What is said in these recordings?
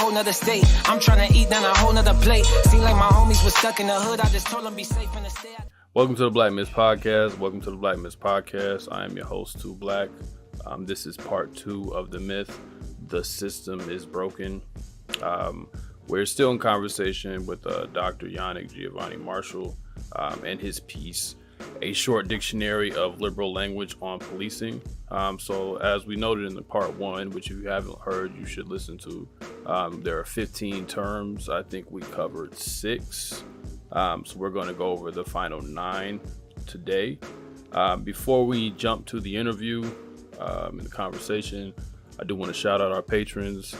Another state. I'm trying to eat down a whole nother plate. Seem like my homies was stuck in the hood. I just told them be safe in the state. Welcome to the Black Miss Podcast. Welcome to the Black Miss Podcast. I am your host, Too Black. This is part 2 of the myth. The system is broken. We're still in conversation with Dr. Yannick Marshall and his piece, A Short Dictionary of Liberal Language on Policing. So as we noted in the part 1, which if you haven't heard, you should listen to, there are 15 terms. I think we covered 6. So we're going to go over the final 9 today. Before we jump to the interview and the conversation, I do want to shout out our patrons.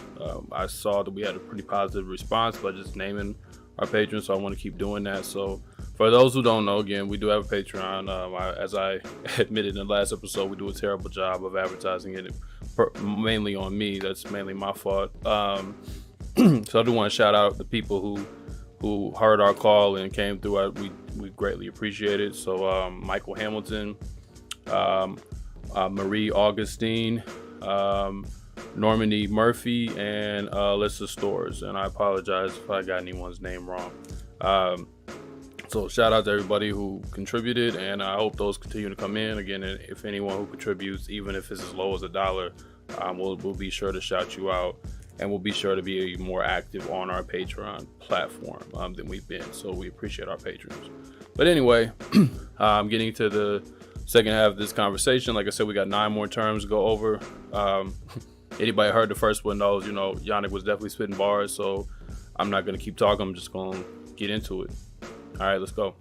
I saw that we had a pretty positive response by just naming our patrons, so I want to keep doing that. So for those who don't know, again, we do have a Patreon. As I admitted in the last episode, we do a terrible job of advertising it, mainly on me. That's mainly my fault. So I do want to shout out the people who heard our call and came through. We greatly appreciate it. So Michael Hamilton, Marie Augustine, Normandy Murphy, and Alyssa Stores. And I apologize if I got anyone's name wrong. So shout out to everybody who contributed, and I hope those continue to come in. Again, if anyone who contributes, even if it's as low as $1, we'll be sure to shout you out, and we'll be sure to be more active on our Patreon platform than we've been. So we appreciate our patrons. But anyway, I'm getting to the second half of this conversation. Like I said, we got 9 more terms to go over. Anybody heard the first one knows, Yannick was definitely spitting bars, so I'm not going to keep talking. I'm just going to get into it. All right, let's go.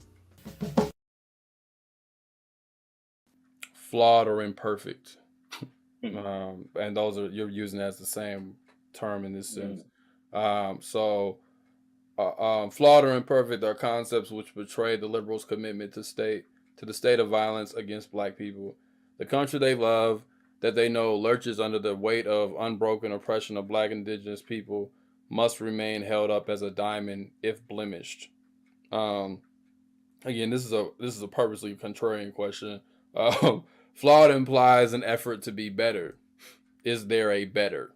Flawed or imperfect. And those are, you're using as the same term in this sense. Flawed or imperfect are concepts which betray the liberals' commitment to the state of violence against Black people. The country they love, that they know lurches under the weight of unbroken oppression of Black indigenous people, must remain held up as a diamond if blemished. Again, this is a purposely contrarian question. Flawed implies an effort to be better. Is there a better?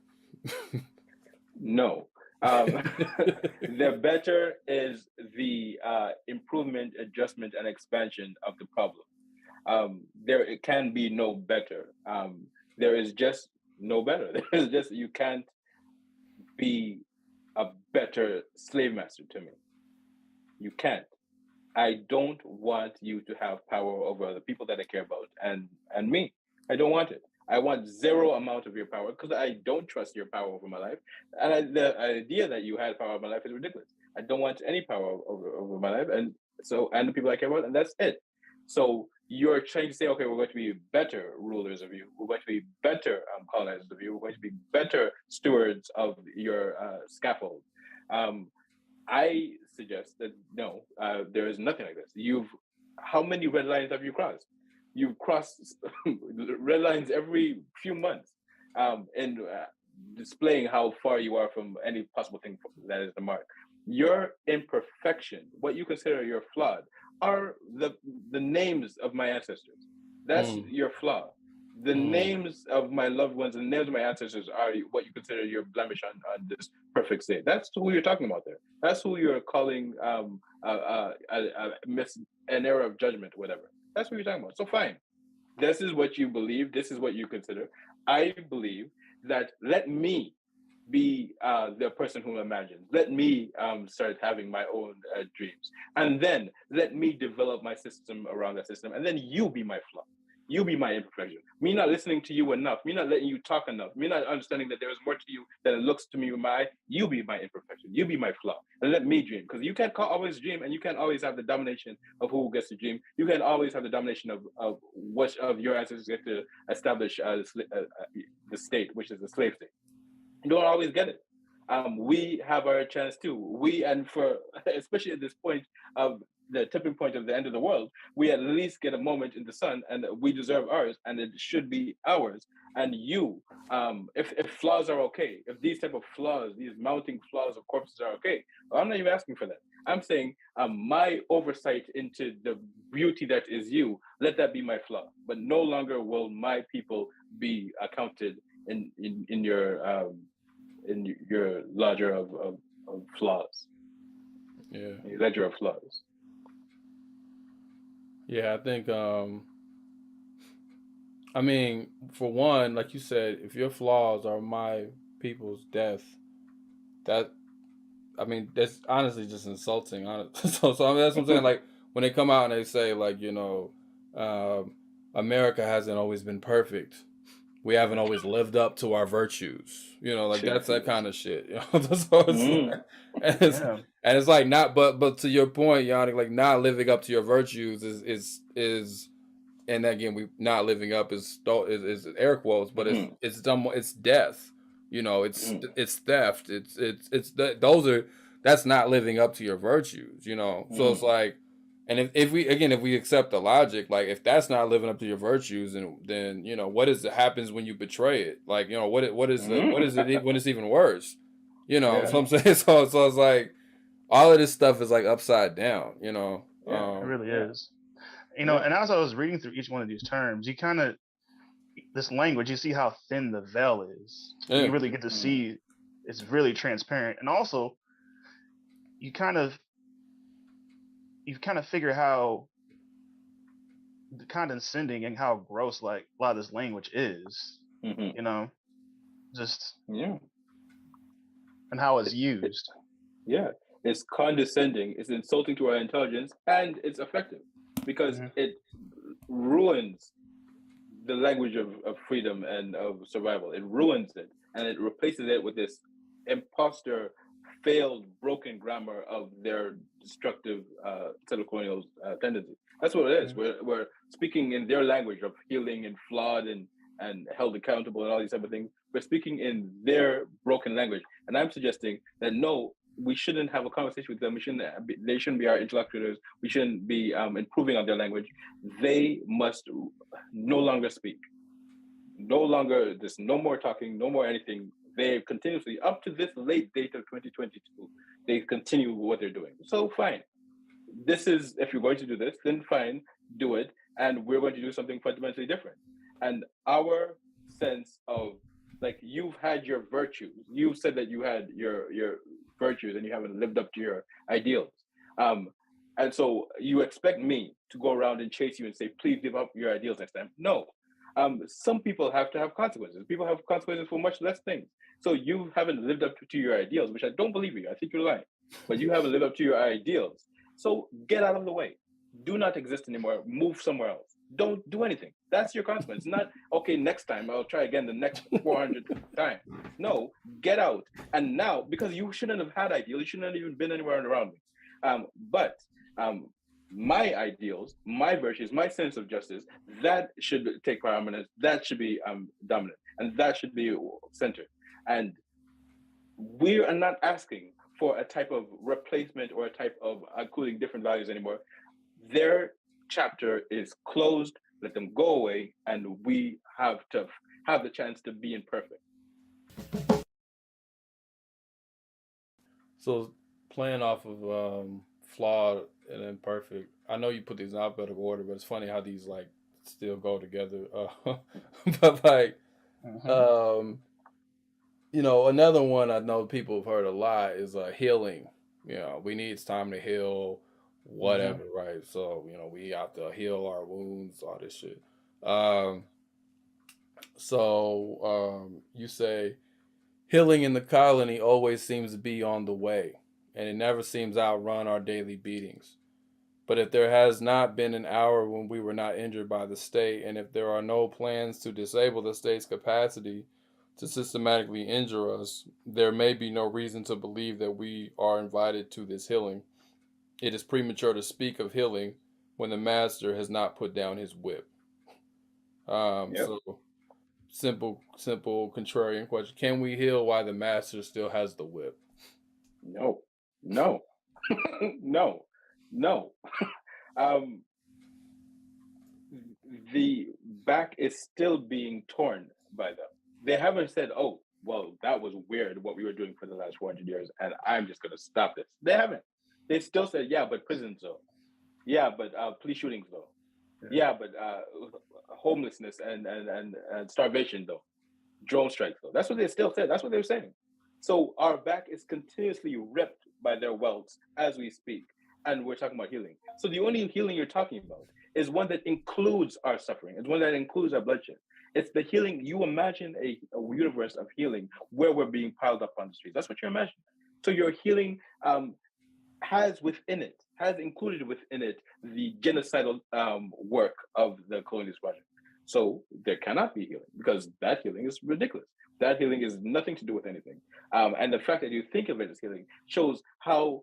No. The better is the improvement, adjustment, and expansion of the problem. There can be no better. There is just no better. There is just, you can't be a better slave master to me. You can't. I don't want you to have power over the people that I care about and me. I don't want it. I want zero amount of your power because I don't trust your power over my life. And the idea that you had power over my life is ridiculous. I don't want any power over my life and the people I care about, and that's it. So you're trying to say, okay, we're going to be better rulers of you. We're going to be better colonizers of you. We're going to be better stewards of your scaffold. I suggest that no, there is nothing like this. How many red lines have you crossed? You've crossed red lines every few months, and displaying how far you are from any possible thing that is the mark. Your imperfection, what you consider your flawed, are the names of my ancestors. That's your flaw. The names of my loved ones and the names of my ancestors are what you consider your blemish on this perfect state. That's who you're talking about there. That's who you're calling an error of judgment, whatever. That's what you're talking about. So fine. This is what you believe. This is what you consider. I believe that let me be the person who imagines. Let me start having my own dreams. And then let me develop my system around that system. And then you be my flaw. You be my imperfection. Me not listening to you enough. Me not letting you talk enough. Me not understanding that there is more to you than it looks to me with my eye. You be my imperfection. You be my flaw. And let me dream. Because you can't always dream, and you can't always have the domination of who gets to dream. You can always have the domination of which of your ancestors get to establish the state, which is the slave state. You don't always get it. we have our chance too. And for especially at this point of the tipping point of the end of the world, we at least get a moment in the sun, and we deserve ours, and it should be ours. And you, if flaws are okay, if these type of flaws, these mounting flaws of corpses are okay, well, I'm not even asking for that. I'm saying my oversight into the beauty that is you, let that be my flaw. But no longer will my people be accounted in your ledger of flaws. Yeah. Your ledger of flaws. Yeah, I think I mean, for one, like you said, if your flaws are my people's death, that I mean, that's honestly just insulting. So I mean, that's what I'm saying. Like when they come out and they say, like, um, America hasn't always been perfect. We haven't always lived up to our virtues. Like that's that kind of shit. So it's like, and it's, Yeah. and it's like not, but to your point, Yannick, like not living up to your virtues is and again, we not living up is air quotes, but it's death. It's theft. That's not living up to your virtues. So it's like, and if we accept the logic, like if that's not living up to your virtues, then what is it happens when you betray it? Like what is it when it's even worse? So I'm saying so it's like all of this stuff is like upside down. It really is. And as I was reading through each one of these terms, you kind of this language, you see how thin the veil is. Yeah. You really get to see it's really transparent, and also you kind of figure how condescending and how gross like a lot of this language is. Just and how it's used. It's condescending, it's insulting to our intelligence, and it's effective because it ruins the language of freedom and of survival. It ruins it, and it replaces it with this imposter, failed, broken grammar of their destructive colonial tendency. That's what it is. We're speaking in their language of healing and flawed and held accountable and all these type of things. We're speaking in their broken language, and I'm suggesting that no, we shouldn't have a conversation with them. They shouldn't be our interlocutors. We shouldn't be improving on their language. They must no longer speak. No longer, there's no more talking, no more anything. They continuously, up to this late date of 2022, they continue what they're doing. So fine. If you're going to do this, then fine, do it. And we're going to do something fundamentally different. And our sense of, like, you've had your virtues. You said that you had your virtues and you haven't lived up to your ideals. And so you expect me to go around and chase you and say, please give up your ideals next time. No. Some people have to have consequences. People have consequences for much less things. So you haven't lived up to your ideals, which I don't believe you. I think you're lying. But you haven't lived up to your ideals. So get out of the way. Do not exist anymore. Move somewhere else. Don't do anything. That's your consequence. Not, okay, next time I'll try again the next 400th time. No, get out. And now, because you shouldn't have had ideals, you shouldn't have even been anywhere around me. But my ideals, my virtues, my sense of justice, that should take preeminence. That should be dominant. And that should be centered. And we are not asking for a type of replacement or a type of including different values anymore. Their chapter is closed. Let them go away, and we have to have the chance to be imperfect. So, playing off of flawed and imperfect, I know you put these in alphabetical order, but it's funny how these like still go together. But like, another one I know people have heard a lot is healing. We need time to heal, whatever, right? So we have to heal our wounds, all this shit. You say healing in the colony always seems to be on the way, and it never seems to outrun our daily beatings. But if there has not been an hour when we were not injured by the state, and if there are no plans to disable the state's capacity to systematically injure us, there may be no reason to believe that we are invited to this healing. It is premature to speak of healing when the master has not put down his whip. simple contrarian question. Can we heal while the master still has the whip? No, no, no, no. um, the back is still being torn by them. They haven't said, "Oh, well, that was weird what we were doing for the last 400 years, and I'm just going to stop this." They haven't. They still said, "Yeah, but prisons though. Yeah, but police shootings though. Yeah, but homelessness and starvation though. Drone strikes though." That's what they still said. That's what they're saying. So our back is continuously ripped by their welts as we speak, and we're talking about healing. So the only healing you're talking about is one that includes our suffering. It's one that includes our bloodshed. It's the healing. You imagine a universe of healing where we're being piled up on the streets. That's what you're imagining. So your healing has included within it the genocidal work of the colonialist project. So there cannot be healing because that healing is ridiculous. That healing is nothing to do with anything. And the fact that you think of it as healing shows how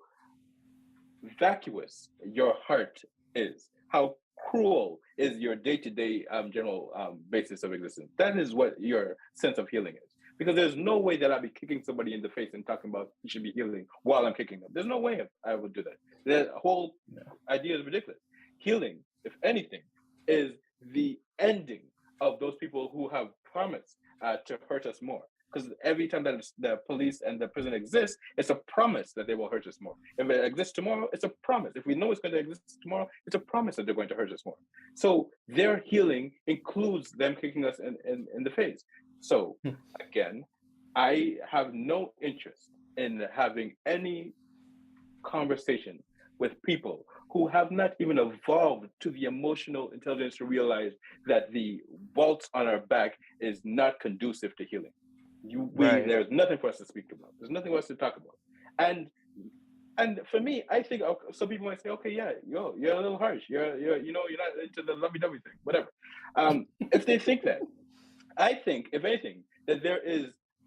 vacuous your heart is, how cruel is your day-to-day general basis of existence. That is what your sense of healing is. Because there's no way that I'd be kicking somebody in the face and talking about you should be healing while I'm kicking them. There's no way I would do that. The whole idea is ridiculous. Healing, if anything, is the ending of those people who have promised to hurt us more. Because every time that the police and the prison exists, it's a promise that they will hurt us more. If it exists tomorrow, it's a promise. If we know it's going to exist tomorrow, it's a promise that they're going to hurt us more. So their healing includes them kicking us in the face. So again, I have no interest in having any conversation with people who have not even evolved to the emotional intelligence to realize that the waltz on our back is not conducive to healing. There's nothing for us to speak about. There's nothing for us to talk about. And for me, I think some people might say, okay, yeah, you're a little harsh. You're not into the lovey-dovey thing, whatever. If they think that, I think, if anything, that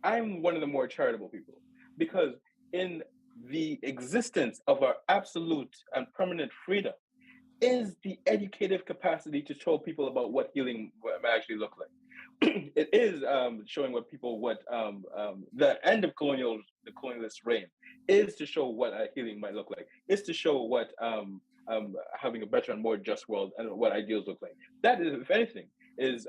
I'm one of the more charitable people, because in the existence of our absolute and permanent freedom is the educative capacity to show people about what healing might actually look like. It is showing the end of the colonialist reign is to show what healing might look like. Is to show what having a better and more just world and what ideals look like. That is, if anything, is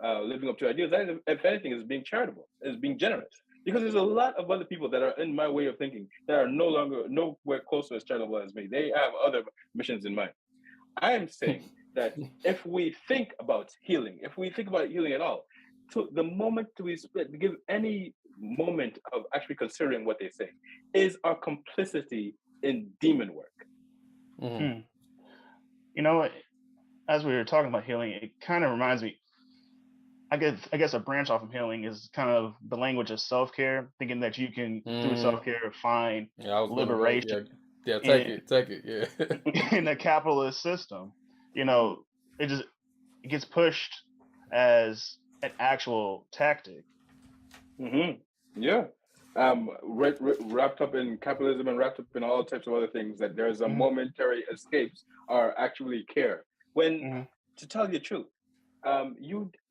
living up to ideals. That is, if anything, is being charitable, is being generous. Because there's a lot of other people that are in my way of thinking that are nowhere close to as charitable as me. They have other missions in mind. I am saying that if we think about healing, at all, to the moment we give any moment of actually considering what they say, is our complicity in demon work. Mm-hmm. You know, as we were talking about healing, it kind of reminds me, I guess a branch off of healing is kind of the language of self-care, thinking that you can, through self-care, find liberation. Take it, yeah. In a capitalist system, it gets pushed as an actual tactic. Mm-hmm. Yeah. Wrapped up in capitalism and wrapped up in all types of other things, that there's a momentary escapes are actually care. When, to tell you the truth,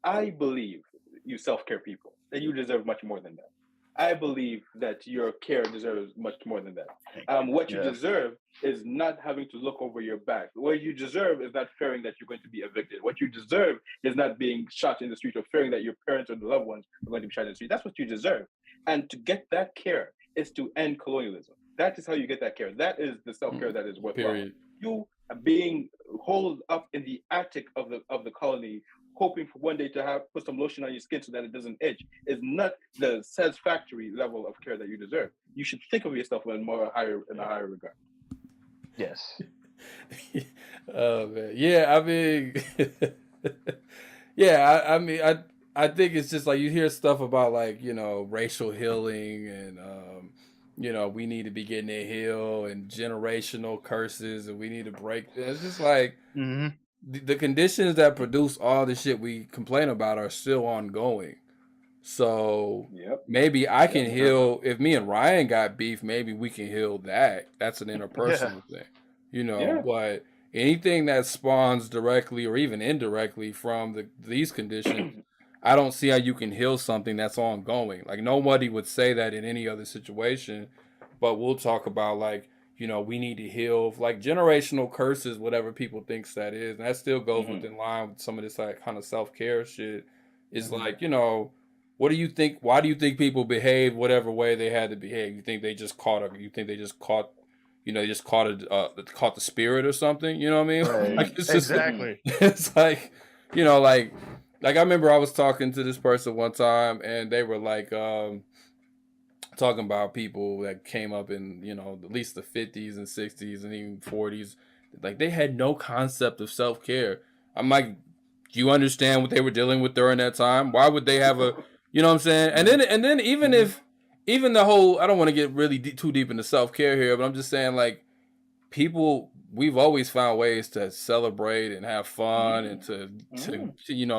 I believe you self-care people, that you deserve much more than that. I believe that your care deserves much more than that. What you deserve is not having to look over your back. What you deserve is not fearing that you're going to be evicted. What you deserve is not being shot in the street or fearing that your parents or the loved ones are going to be shot in the street. That's what you deserve. And to get that care is to end colonialism. That is how you get that care. That is the self-care that is worthwhile. Period. You being holed up in the attic of the colony, hoping for one day to put some lotion on your skin so that it doesn't itch, is not the satisfactory level of care that you deserve. You should think of yourself in a higher regard. Yes. Oh man, yeah. I mean, yeah. I mean, I think it's just like you hear stuff about like racial healing and we need to be getting it healed and generational curses and we need to break. It's just like. Mm-hmm. The conditions that produce all the shit we complain about are still ongoing. So maybe I can heal. If me and Ryan got beef, maybe we can heal that. That's an interpersonal thing, But anything that spawns directly or even indirectly from these conditions, I don't see how you can heal something that's ongoing. Like nobody would say that in any other situation, but we'll talk about like, we need to heal like generational curses, whatever people thinks that is. And that still goes within line with some of this like kind of self-care shit. Is like, what do you think? Why do you think people behave whatever way they had to behave? You think they just caught caught the spirit or something? You know what I mean? Right. Like it's just Exactly. it's like, like I remember I was talking to this person one time and they were like talking about people that came up in, at least the 50s and 60s and even 40s. Like they had no concept of self-care. I'm like, do you understand what they were dealing with during that time? Why would they have a, you know what I'm saying? And then even the whole, I don't want to get really too deep into self-care here, but I'm just saying like we've always found ways to celebrate and have fun and to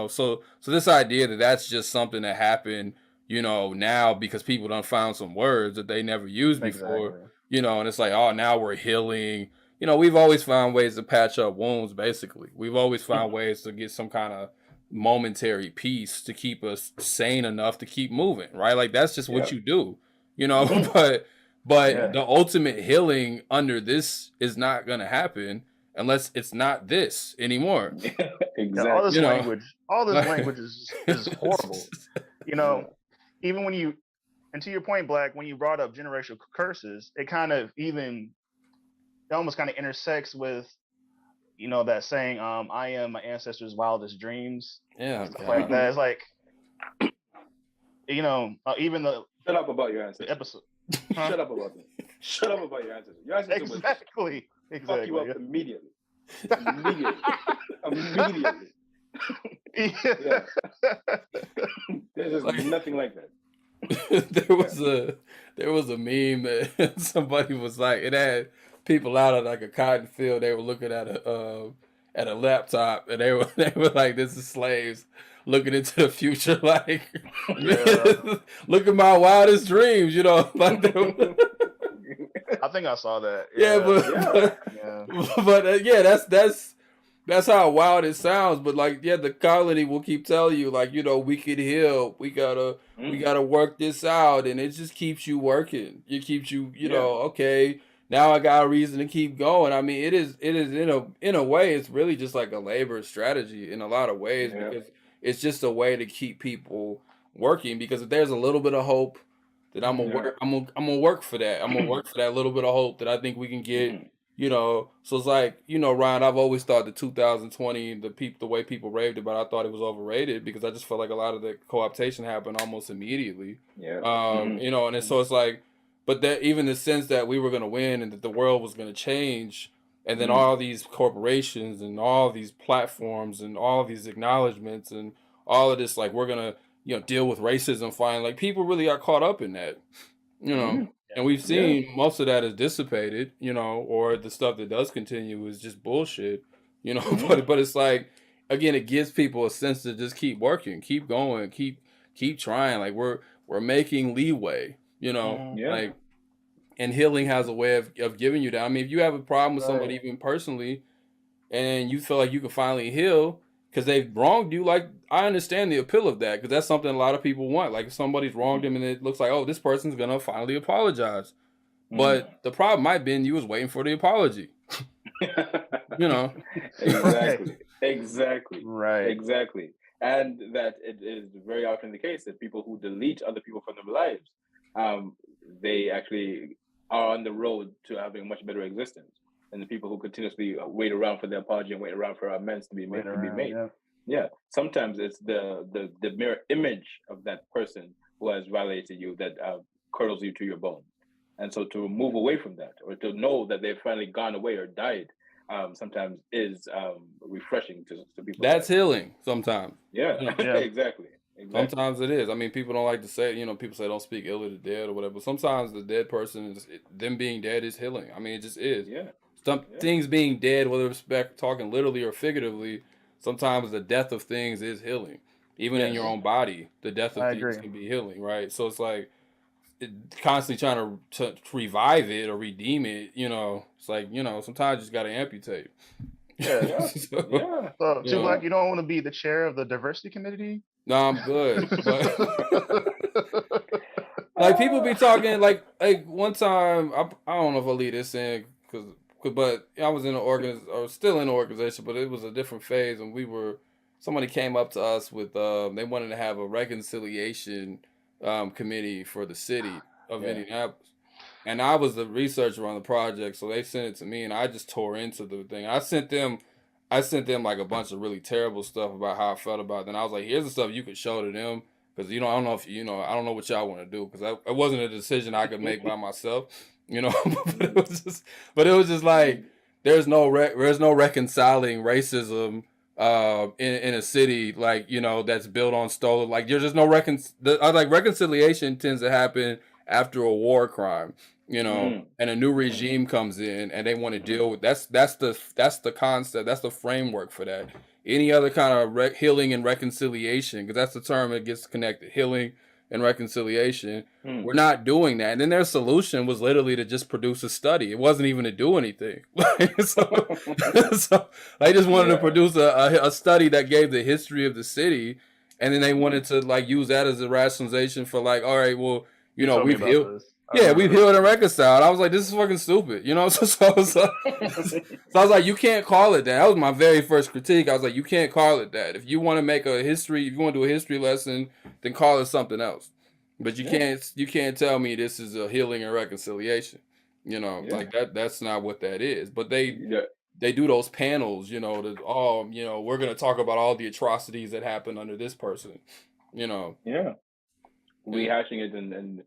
so this idea that that's just something that happened, now because people done found some words that they never used before, and it's like, oh, now we're healing. We've always found ways to patch up wounds, basically. We've always found ways to get some kind of momentary peace to keep us sane enough to keep moving, right? Like that's just what you do, but the ultimate healing under this is not going to happen unless it's not this anymore. Exactly. All this language is horrible. Even when you, and to your point, Black, when you brought up generational curses, it almost kind of intersects with, that saying, I am my ancestors' wildest dreams. Yeah. Stuff like that. It's like, even the shut up about your ancestors. Episode. Huh? Shut up about them. Shut up about your ancestors. Your ancestors exactly. Fuck you up immediately. Immediately. Yeah. There's just nothing like that. there was a meme that somebody was like, it had people out of like a cotton field. They were looking at a laptop and they were like, this is slaves looking into the future, like look at my wildest dreams, like I think I saw that. That's how wild it sounds. But like, the colony will keep telling you, like, we could heal. We gotta work this out, and it just keeps you working. It keeps you, okay. Now I got a reason to keep going. I mean, it is in a way, it's really just like a labor strategy in a lot of ways because it's just a way to keep people working. Because if there's a little bit of hope, that I'm gonna work for that. I'm gonna work for that little bit of hope that I think we can get. So it's like, Ryan, I've always thought the 2020, the way people raved about it, I thought it was overrated because I just felt like a lot of the co-optation happened almost immediately. And so it's like, but that even the sense that we were going to win and that the world was going to change, and then all these corporations and all these platforms and all these acknowledgments and all of this, like we're going to, deal with racism finally. Like people really got caught up in that, and we've seen most of that is dissipated, or the stuff that does continue is just bullshit, but it's like, again, it gives people a sense to just keep working, keep going, keep trying. Like we're making leeway, like, and healing has a way of giving you that. I mean, if you have a problem with somebody even personally and you feel like you can finally heal because they've wronged you, like I understand the appeal of that because that's something a lot of people want. Like if somebody's wronged them and it looks like, oh, this person's gonna finally apologize, but the problem might be you was waiting for the apology. Exactly. Right. Exactly. And that it is very often the case that people who delete other people from their lives, they actually are on the road to having a much better existence than the people who continuously wait around for the apology and wait around for amends to be made. Sometimes it's the mirror image of that person who has violated you that curdles you to your bones. And so to move away from that, or to know that they've finally gone away or died, sometimes is refreshing to people. That's healing sometimes. Exactly. Sometimes it is. I mean, people don't like to say, people say don't speak ill of the dead or whatever. But sometimes the dead person, them being dead is healing. I mean, it just is. Some things being dead, whether it's talking literally or figuratively, sometimes the death of things is healing. Even in your own body, the death of things can be healing, right? So it's like constantly trying to revive it or redeem it, it's like, sometimes you just got to amputate. So, Black, you don't want to be the chair of the diversity committee No, I'm good. But like people be talking like one time I don't know if I'll leave this in but I was in still in the organization, but it was a different phase, and somebody came up to us with they wanted to have a reconciliation committee for the city of Indianapolis. And I was the researcher on the project, so they sent it to me, and I just tore into the thing. I sent them like a bunch of really terrible stuff about how I felt about it. And I was like, here's the stuff you could show to them, because I don't know if I don't know what y'all want to do, because it wasn't a decision I could make by myself, but it was just like there's no reconciling racism in a city like that's built on stolen, like there's just no reconciliation tends to happen after a war crime, and a new regime comes in and they want to deal with that's the concept, that's the framework for that. Any other kind of healing and reconciliation, because that's the term that gets connected, healing and reconciliation. We're not doing that. And then their solution was literally to just produce a study. It wasn't even to do anything. so they just wanted to produce a study that gave the history of the city, and then they wanted to like use that as a rationalization for like, all right, well, we've healed. We've healed and reconciled. I was like, this is fucking stupid, So I was like, you can't call it that. That was my very first critique. I was like, you can't call it that. If you want to make if you want to do a history lesson, then call it something else. But you can't tell me this is a healing and reconciliation. Like that's not what that is. But they do those panels, we're gonna talk about all the atrocities that happened under this person, rehashing it and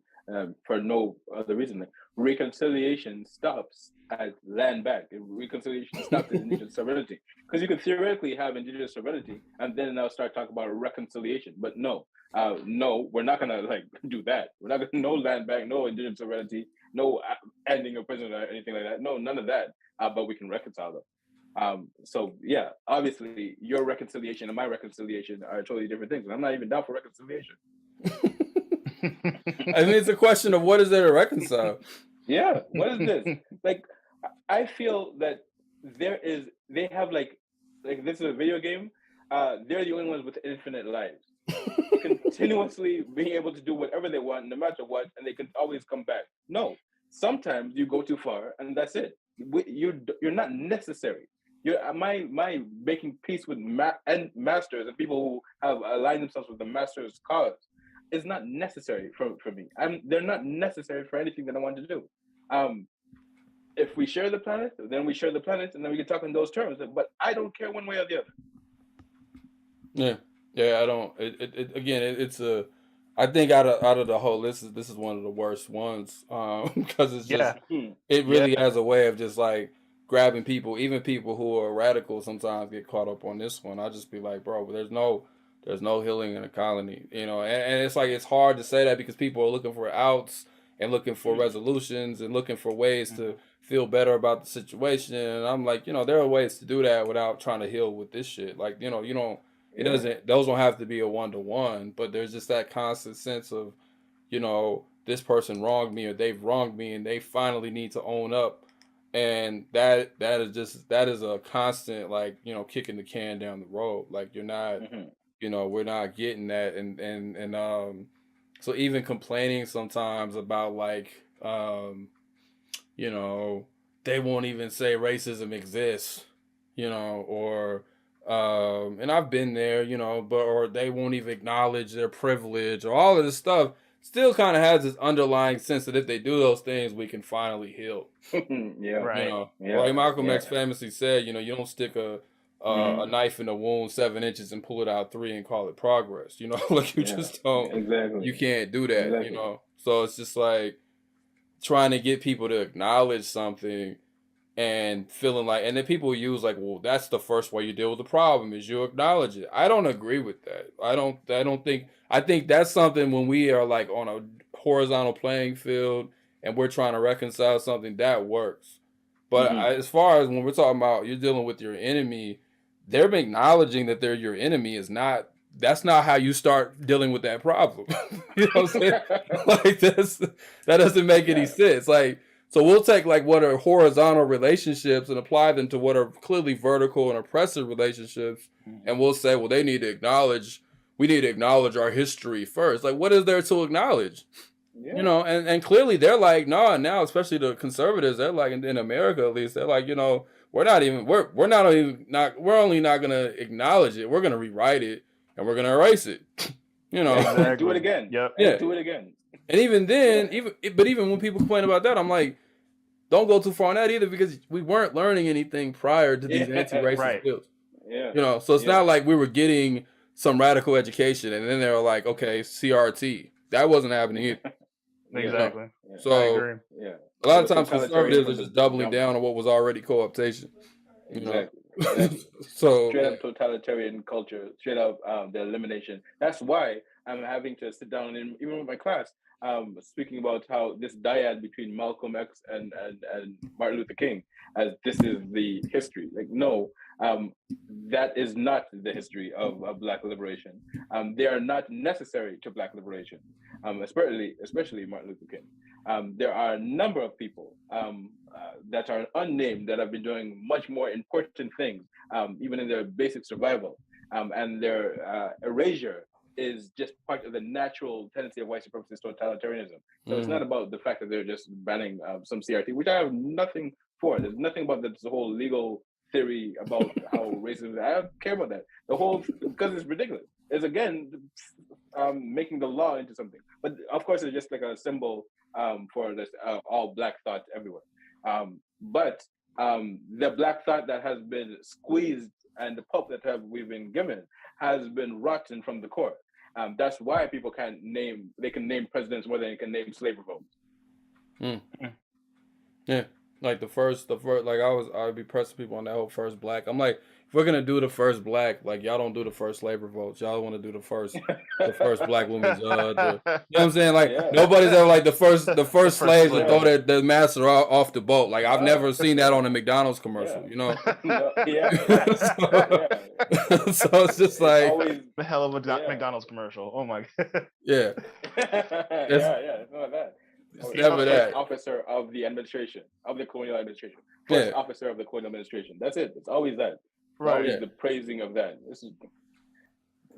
for no other reason. Reconciliation stops at land back. Reconciliation stops at indigenous sovereignty, because you could theoretically have indigenous sovereignty and then now start talking about reconciliation. But no, we're not gonna like do that. We're not gonna no land back, no indigenous sovereignty, no ending of prison or anything like that. No, none of that. But we can reconcile them. So yeah, obviously your reconciliation and my reconciliation are totally different things. And I'm not even down for reconciliation. I mean, it's a question of what is there to reconcile. Yeah, what is this? Like, I feel that they have like this is a video game. They're the only ones with infinite lives, continuously being able to do whatever they want, no matter what, and they can always come back. No, sometimes you go too far, and that's it. You're not necessary. My making peace with masters and people who have aligned themselves with the master's cause is not necessary for me. They're not necessary for anything that I want to do. If we share the planet, then we share the planet, and then we can talk in those terms. But I don't care one way or the other. Yeah, I don't. It's a. I think out of the whole, this is one of the worst ones, because it's just it really has a way of just like grabbing people, even people who are radical. Sometimes get caught up on this one. I just be like, bro, there's no healing in a colony, and it's like it's hard to say that because people are looking for outs and looking for resolutions and looking for ways to feel better about the situation. And I'm like, there are ways to do that without trying to heal with this shit. Like, you don't. It doesn't. Those don't have to be a 1-to-1, but there's just that constant sense of, this person wronged me or they've wronged me, and they finally need to own up, and that is a constant like kicking the can down the road. Like you're not. We're not getting that, and so even complaining sometimes about like, they won't even say racism exists, or and I've been there, or they won't even acknowledge their privilege or all of this stuff. Still kind of has this underlying sense that if they do those things, we can finally heal. Like Malcolm X famously said, you don't stick a knife in a wound 7 inches and pull it out 3 and call it progress. Like you just don't. Exactly. You can't do that. So it's just like trying to get people to acknowledge something and feeling like, and then people use like, well, that's the first way you deal with the problem is you acknowledge it. I don't agree with that. I think that's something when we are like on a horizontal playing field and we're trying to reconcile something that works. But as far as when we're talking about you're dealing with your enemy, they're acknowledging that they're your enemy that's not how you start dealing with that problem. You know what I'm saying? Like that doesn't make any sense. Like, so we'll take like what are horizontal relationships and apply them to what are clearly vertical and oppressive relationships. And we'll say, well, they need to acknowledge we need to acknowledge our history first. Like, what is there to acknowledge? Yeah. You know, and clearly they're like, no, now, especially the conservatives, they're like, in America at least, they're like, you know, we're only not gonna acknowledge it, we're gonna rewrite it and we're gonna erase it. You know, Exactly. Do it again. Yep. Yeah. Do it again. And even then, even when people complain about that, I'm like, don't go too far on that either, because we weren't learning anything prior to these anti-racist bills. Yeah. You know, so it's not like we were getting some radical education and then they were like, okay, CRT. That wasn't happening either. Exactly. Yeah. So I agree. Yeah. a lot of times conservatives are just doubling down on what was already co-optation. You know? Exactly. So straight up totalitarian culture, straight up the elimination. That's why I'm having to sit down and even with my class, speaking about how this dyad between Malcolm X and Martin Luther King, as this is the history. Like, no, that is not the history of Black liberation. They are not necessary to Black liberation, especially Martin Luther King. There are a number of people that are unnamed that have been doing much more important things, even in their basic survival, and their erasure is just part of the natural tendency of white supremacist totalitarianism. So it's not about the fact that they're just banning some CRT, which I have nothing for. There's nothing about this whole legal theory about how racism. I don't care about that. The whole, because it's ridiculous. It's again making the law into something. But of course, it's just like a symbol for this all Black thought everywhere. But the Black thought that has been squeezed and the pulp that we've been given has been rotten from the core. That's why people they can name presidents more than they can name slave revolts. Yeah, like the first, like I would be pressing people on that whole first Black. I'm like, if we're gonna do the first Black, like y'all don't do the first slave revolt. Y'all want to do the first Black woman judge. Or, you know what I'm saying? Like nobody's ever like the first slaves to throw their master off the boat. Like I've never seen that on a McDonald's commercial. You know? So it's just like always the hell of a McDonald's commercial. Oh my god. Yeah. It's not that. It's never that. Officer of the administration, of the colonial administration. First officer of the colonial administration. That's it. It's always that. Right. Always the praising of that. This is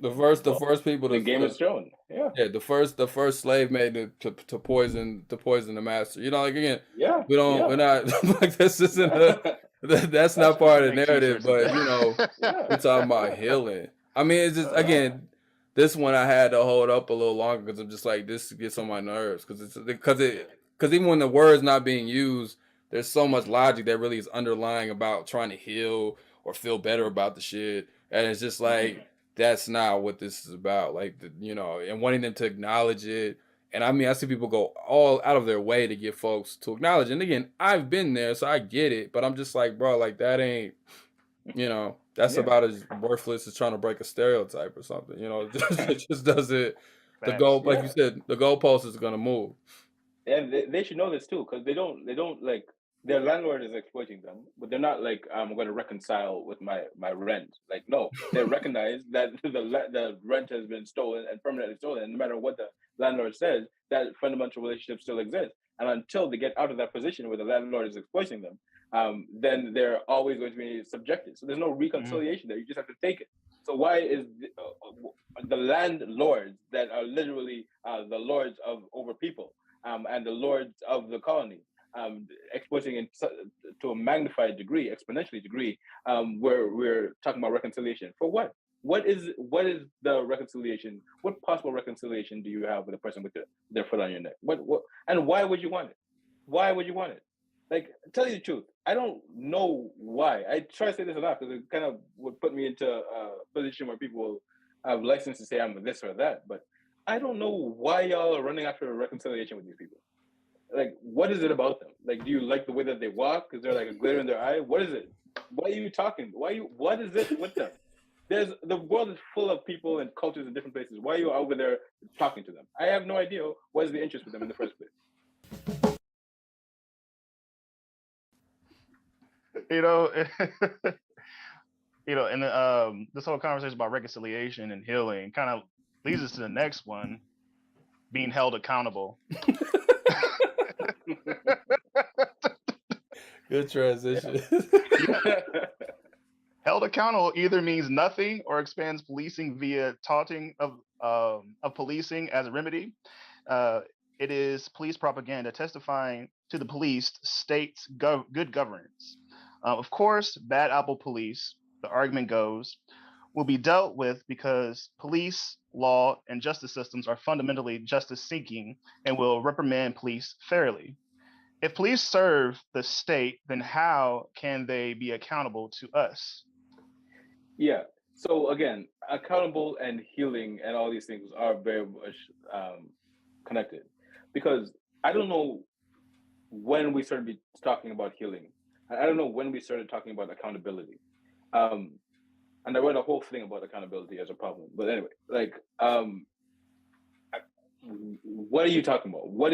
the first people. The Game of Thrones. Yeah. The first slave made to poison the master. You know, like again. Yeah. We're not like this isn't that's not part of the narrative, but you know, we're talking about healing. I mean, it's just again. This one I had to hold up a little longer because I'm just like, this gets on my nerves because even when the word's not being used, there's so much logic that really is underlying about trying to heal or feel better about the shit, and it's just like that's not what this is about. Like you know, and wanting them to acknowledge it, and I mean I see people go all out of their way to get folks to acknowledge it. And again, I've been there, so I get it, but I'm just like, bro, like that ain't, you know. That's about as worthless as trying to break a stereotype or something. You know, it just doesn't. The goal, like you said, the goalpost is gonna move. And they should know this too, because they don't like their landlord is exploiting them, but they're not like I'm going to reconcile with my rent. Like no, they recognize that the rent has been stolen and permanently stolen. And no matter what the landlord says, that fundamental relationship still exists. And until they get out of that position where the landlord is exploiting them, then they're always going to be subjected. So there's no reconciliation there. You just have to take it. So why is the landlords that are literally the lords over people and the lords of the colony exploiting it to a magnified degree, exponentially degree, where we're talking about reconciliation? For what? What is the reconciliation? What possible reconciliation do you have with a person with their foot on your neck? What and why would you want it? Why would you want it? Like, tell you the truth, I don't know why. I try to say this a lot because it kind of would put me into a position where people will have license to say I'm this or that, but I don't know why y'all are running after a reconciliation with these people. Like, what is it about them? Like, do you like the way that they walk? Is there like a glitter in their eye? What is it? Why are you talking? What is it with them? The world is full of people and cultures in different places. Why are you over there talking to them? I have no idea what is the interest with them in the first place. You know, and this whole conversation about reconciliation and healing kind of leads us to the next one, being held accountable. Good transition. Held held accountable either means nothing or expands policing via taunting of policing as a remedy. Uh, it is police propaganda testifying to the police state's good governance. Of course, bad apple police, the argument goes, will be dealt with because police, law, and justice systems are fundamentally justice seeking and will reprimand police fairly. If police serve the state, then how can they be accountable to us? Yeah. So again, accountable and healing and all these things are very much connected, because I don't know when we started talking about healing. I don't know when we started talking about accountability. Um, and I read a whole thing about accountability as a problem. But anyway, like, what are you talking about? What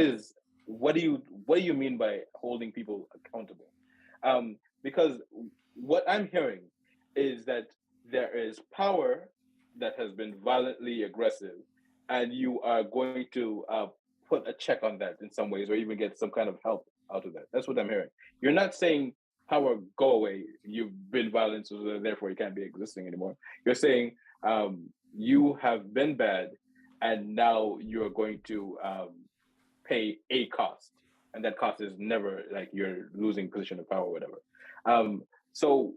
do you mean by holding people accountable? Because what I'm hearing is that there is power that has been violently aggressive, and you are going to put a check on that in some ways, or even get some kind of help out of that. That's what I'm hearing. You're not saying power go away. You've been violent, so therefore you can't be existing anymore. You're saying you have been bad, and now you're going to pay a cost, and that cost is never like you're losing position of power or whatever. So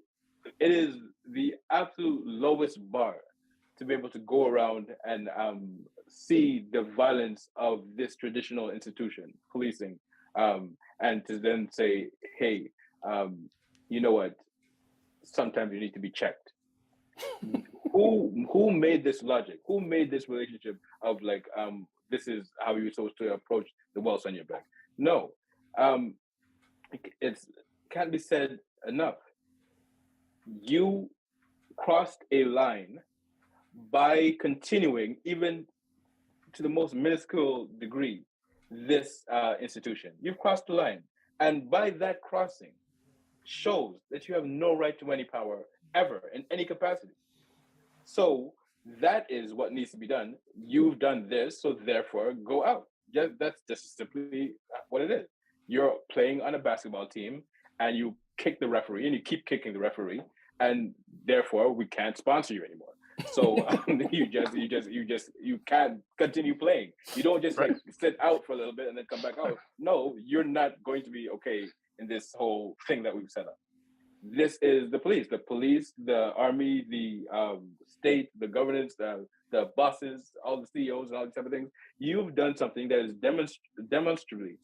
it is the absolute lowest bar to be able to go around and see the violence of this traditional institution, policing, and to then say, hey, you know what, sometimes you need to be checked. Who made this logic? Who made this relationship of like, this is how you're supposed to approach the wells on your back? No, it can't be said enough. You crossed a line by continuing, even to the most minuscule degree, this institution. You've crossed the line. And by that crossing shows that you have no right to any power ever in any capacity. So that is what needs to be done. You've done this, so therefore go out. That's just simply what it is. You're playing on a basketball team and you kick the referee and you keep kicking the referee, and therefore we can't sponsor you anymore. So you can't continue playing. You don't just like sit out for a little bit and then come back out. No, you're not going to be okay in this whole thing that we've set up. This is the police, the army, the state, the governance, the bosses, all the CEOs and all these type of things. You've done something that is demonstrably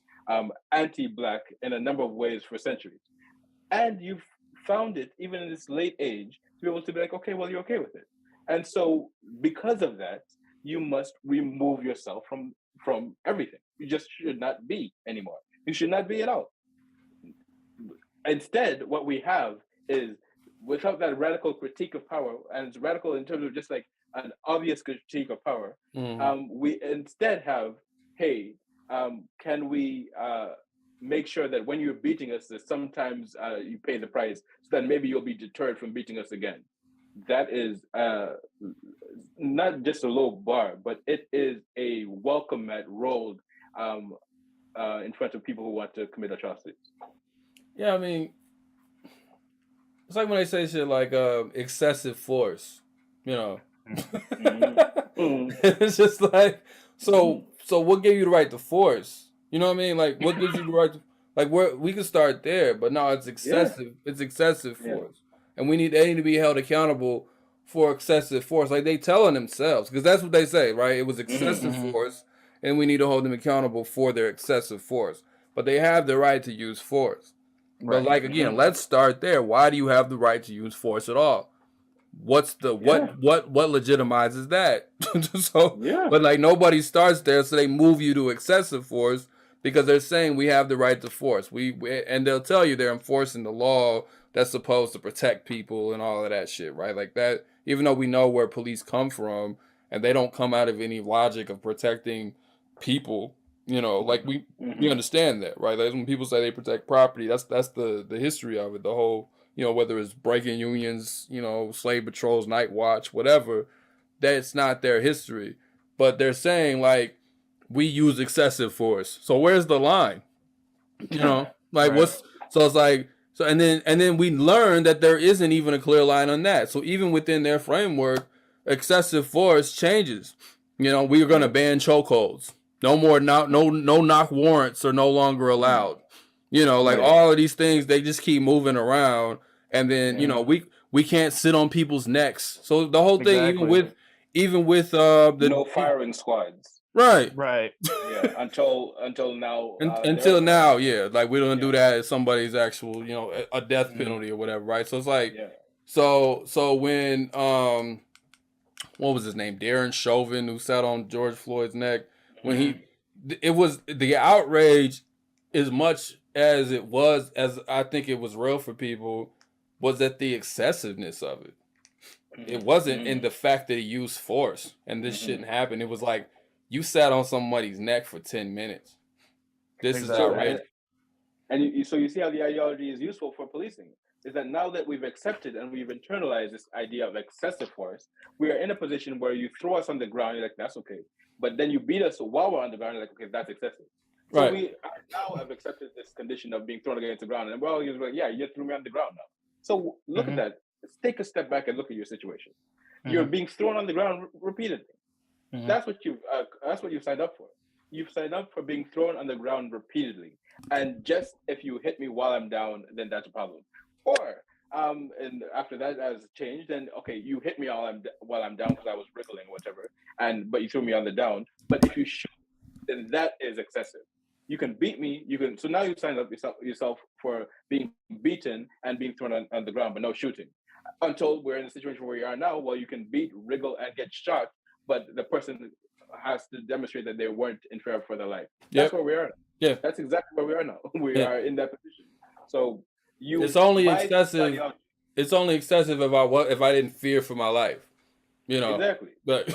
anti-Black in a number of ways for centuries. And you've found it, even in this late age, to be able to be like, okay, well, you're okay with it. And so because of that, you must remove yourself from everything. You just should not be anymore. You should not be at all. Instead, what we have is, without that radical critique of power, and it's radical in terms of just like an obvious critique of power, we instead have, hey, can we make sure that when you're beating us, that sometimes you pay the price, so that maybe you'll be deterred from beating us again. That is not just a low bar, but it is a welcome mat rolled in front of people who want to commit atrocities. Yeah, I mean, it's like when they say shit like excessive force, you know. It's just like, so what gave you the right to force? You know what I mean? Like, what gives you the right to, like, we can start there, but no, it's excessive. Yeah. It's excessive force. And they need to be held accountable for excessive force. Like, they telling themselves, because that's what they say, right? It was excessive force, and we need to hold them accountable for their excessive force. But they have the right to use force. Right. But like, again, let's start there. Why do you have the right to use force at all? What's the what legitimizes that? But like, nobody starts there, so they move you to excessive force because they're saying we have the right to force. And they'll tell you they're enforcing the law that's supposed to protect people and all of that shit, right? Like that, even though we know where police come from and they don't come out of any logic of protecting people. You know, like we understand that, right? Like when people say they protect property, that's the history of it. The whole, you know, whether it's breaking unions, you know, slave patrols, night watch, whatever, that's not their history. But they're saying like we use excessive force. So where's the line? You know, like so it's like So and then we learn that there isn't even a clear line on that. So even within their framework, excessive force changes. You know, we are going to ban chokeholds. No more no knock warrants are no longer allowed. You know, like all of these things, they just keep moving around, and then you know we can't sit on people's necks. So the whole thing, even with the no firing squads. Right. Yeah. Until now. Until now, yeah. Like we don't do that as somebody's actual, you know, a death penalty or whatever, right? So it's like, so when what was his name? Darren Chauvin, who sat on George Floyd's neck, when it was the outrage, as much as it was, as I think it was real for people, was at the excessiveness of it. It wasn't in the fact that he used force and this shouldn't happen. It was like, you sat on somebody's neck for 10 minutes. This is outrageous. And so you see how the ideology is useful for policing, is that now that we've accepted and we've internalized this idea of excessive force, we are in a position where you throw us on the ground, you're like, that's okay. But then you beat us while we're on the ground, you're like, okay, that's excessive. So we now have accepted this condition of being thrown against the ground. And well, you're like, yeah, you threw me on the ground now. So look at that. Let's take a step back and look at your situation. You're being thrown on the ground repeatedly. That's what you've signed up for. You've signed up for being thrown on the ground repeatedly. And just if you hit me while I'm down, then that's a problem. Or and after that has changed, then okay, you hit me while I'm down because I was wriggling or whatever, but you threw me on the down. But if you shoot, then that is excessive. You can beat me. So now you signed up yourself for being beaten and being thrown on the ground, but no shooting. Until we're in a situation where we are now, well, you can beat, wriggle, and get shot, but the person has to demonstrate that they weren't in fear for their life. That's where we are. Yeah, that's exactly where we are now. We are in that position. So it's only excessive. It's only excessive if I didn't fear for my life. You know exactly. But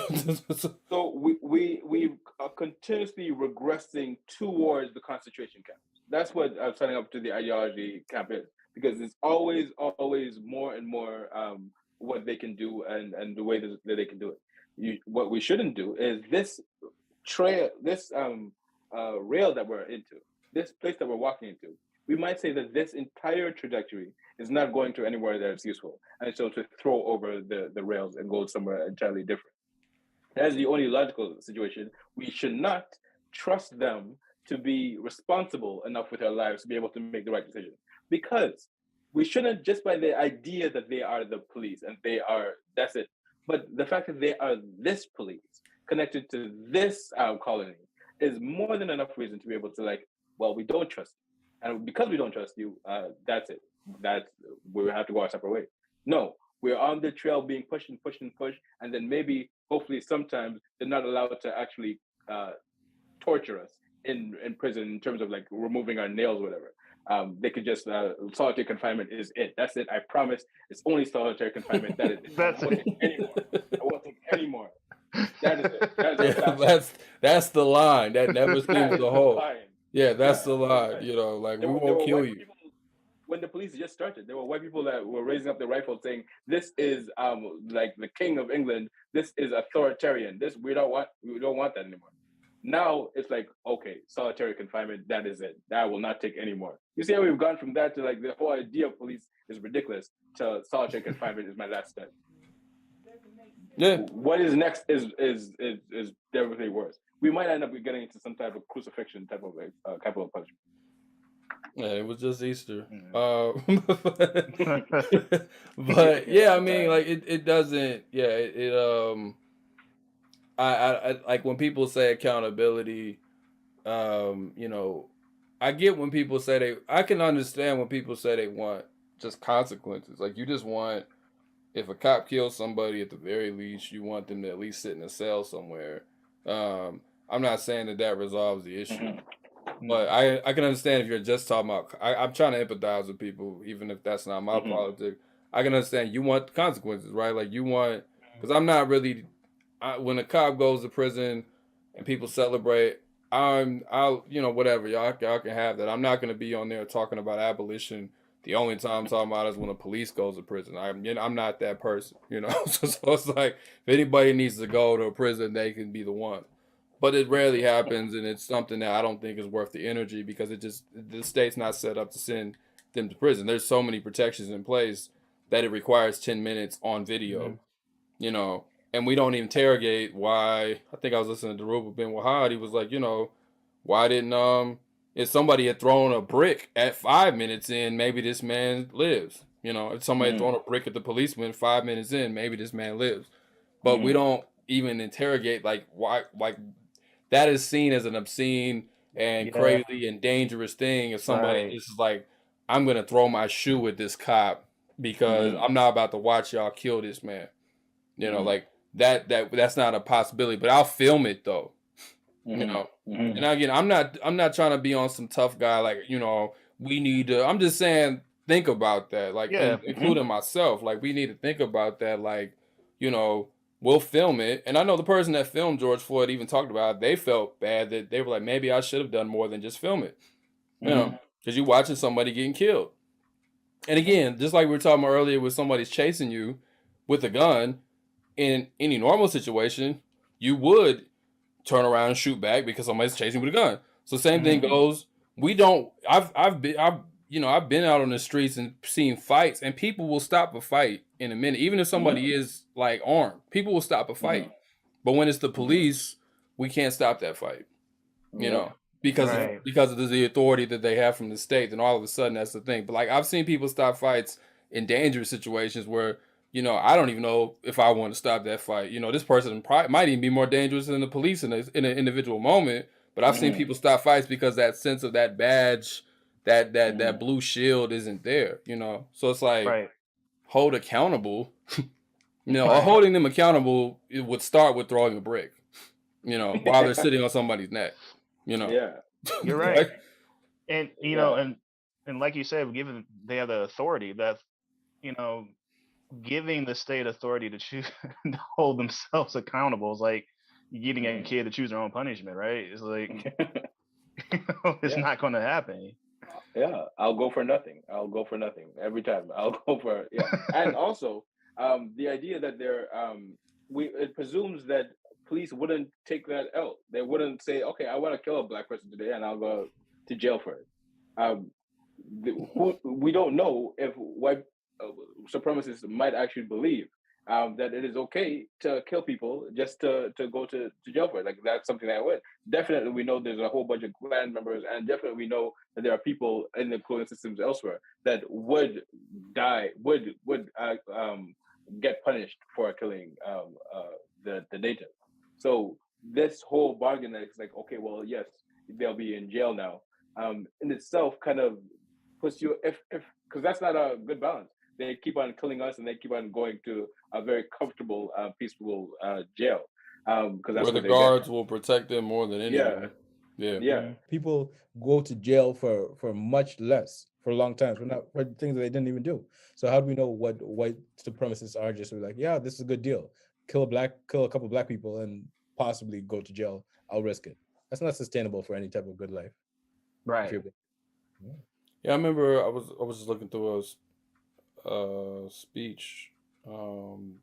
so we are continuously regressing towards the concentration camp. That's what I'm signing up to the ideology camp is, because it's always more and more what they can do and the way that they can do it. What we shouldn't do is this trail, this rail that we're into, this place that we're walking into. We might say that this entire trajectory is not going to anywhere that's useful, and so to throw over the rails and go somewhere entirely different. That's the only logical situation. We should not trust them to be responsible enough with their lives to be able to make the right decision, because we shouldn't, just by the idea that they are the police and that's it. But the fact that they are this police connected to this colony is more than enough reason to be able to we don't trust you. And because we don't trust you, that's it. We have to go our separate ways. No, we're on the trail being pushed and pushed and pushed. And then maybe, hopefully sometimes they're not allowed to actually torture us in prison in terms of removing our nails or whatever. They could just, solitary confinement is it. That's it. I promise. It's only solitary confinement. That is it. That's I won't take any more. That is it. That's the line. That never seems to hold. Yeah, that's the line. You know, we won't kill you. When the police just started, there were white people that were raising up their rifles saying, "This is the King of England. This is authoritarian. This we don't want that anymore." Now it's okay, solitary confinement. That is it. That will not take any more. You see how we've gone from that to the whole idea of police is ridiculous to solitary confinement is my last step. Yeah. What is next is definitely worse. We might end up getting into some type of crucifixion type of capital punishment. Yeah, it was just Easter. But yeah, I mean, it doesn't. Yeah, I like when people say accountability. You know, I get when people say I can understand when people say they want just consequences. You just want, if a cop kills somebody, at the very least, you want them to at least sit in a cell somewhere. I'm not saying that resolves the issue, but I can understand if you're just talking about. I'm trying to empathize with people, even if that's not my politics. I can understand you want consequences, right? You want, because I'm not really. When a cop goes to prison and people celebrate, I'll whatever y'all can have that. I'm not going to be on there talking about abolition. The only time I'm talking about is when a police goes to prison. I'm not that person, So it's if anybody needs to go to a prison, they can be the one. But it rarely happens, and it's something that I don't think is worth the energy, because the state's not set up to send them to prison. There's so many protections in place that it requires 10 minutes on video, you know, and we don't interrogate why. I think I was listening to Ruba bin Wahad. He was like, you know, why didn't if somebody had thrown a brick at 5 minutes in, maybe this man lives. You know, if somebody had thrown a brick at the policeman 5 minutes in, maybe this man lives. But we don't even interrogate like why, like that is seen as an obscene and crazy and dangerous thing. If somebody is like, I'm gonna throw my shoe at this cop because I'm not about to watch y'all kill this man. You know, like that's not a possibility. But I'll film it though. You know, and again, I'm not trying to be on some tough guy like, you know, we need to. I'm just saying, think about that, like including myself. Like we need to think about that. Like, you know, we'll film it, and I know the person that filmed George Floyd even talked about it. They felt bad that they were like, maybe I should have done more than just film it. You know, because you're watching somebody getting killed. And again, just like we were talking about earlier, with somebody's chasing you with a gun, in any normal situation, you would turn around and shoot back because somebody's chasing you with a gun. So same thing goes. We don't. I've been out on the streets and seen fights, and people will stop a fight in a minute, even if somebody is like armed. People will stop a fight, but when it's the police, we can't stop that fight. You know, because of the authority that they have from the state, and all of a sudden that's the thing. But like I've seen people stop fights in dangerous situations where, you know, I don't even know if I want to stop that fight. You know, this person might even be more dangerous than the police in an individual moment. But I've seen people stop fights because that sense of that badge, that blue shield isn't there. You know, so it's like hold accountable. You know, or holding them accountable, it would start with throwing a brick. You know, while they're sitting on somebody's neck. You know, you're right. And you know, and like you said, given they have the authority, that, you know, giving the state authority to choose to hold themselves accountable is like getting a kid to choose their own punishment, right? It's like, you know, it's not going to happen. I'll go for nothing every time. I'll go for and also the idea that it presumes that police wouldn't take that out. They wouldn't say, okay, I want to kill a black person today and I'll go to jail for it. We don't know if white supremacists might actually believe that it is okay to kill people just to go to jail for it. Like that's something that would. Definitely we know there's a whole bunch of Klan members, and definitely we know that there are people in the colonial systems elsewhere that would get punished for killing the native. So this whole bargain that it's like, okay, well, yes, they'll be in jail now, in itself kind of puts you, if because that's not a good balance. They keep on killing us, and they keep on going to a very comfortable, peaceful jail. Because that's where the guards will protect them more than anyone. Yeah. People go to jail for much less, for long times, for things that they didn't even do. So how do we know what white supremacists are? Just like, yeah, this is a good deal. Kill a couple of black people and possibly go to jail. I'll risk it. That's not sustainable for any type of good life. Right. Yeah, I remember I was just looking through a speech, when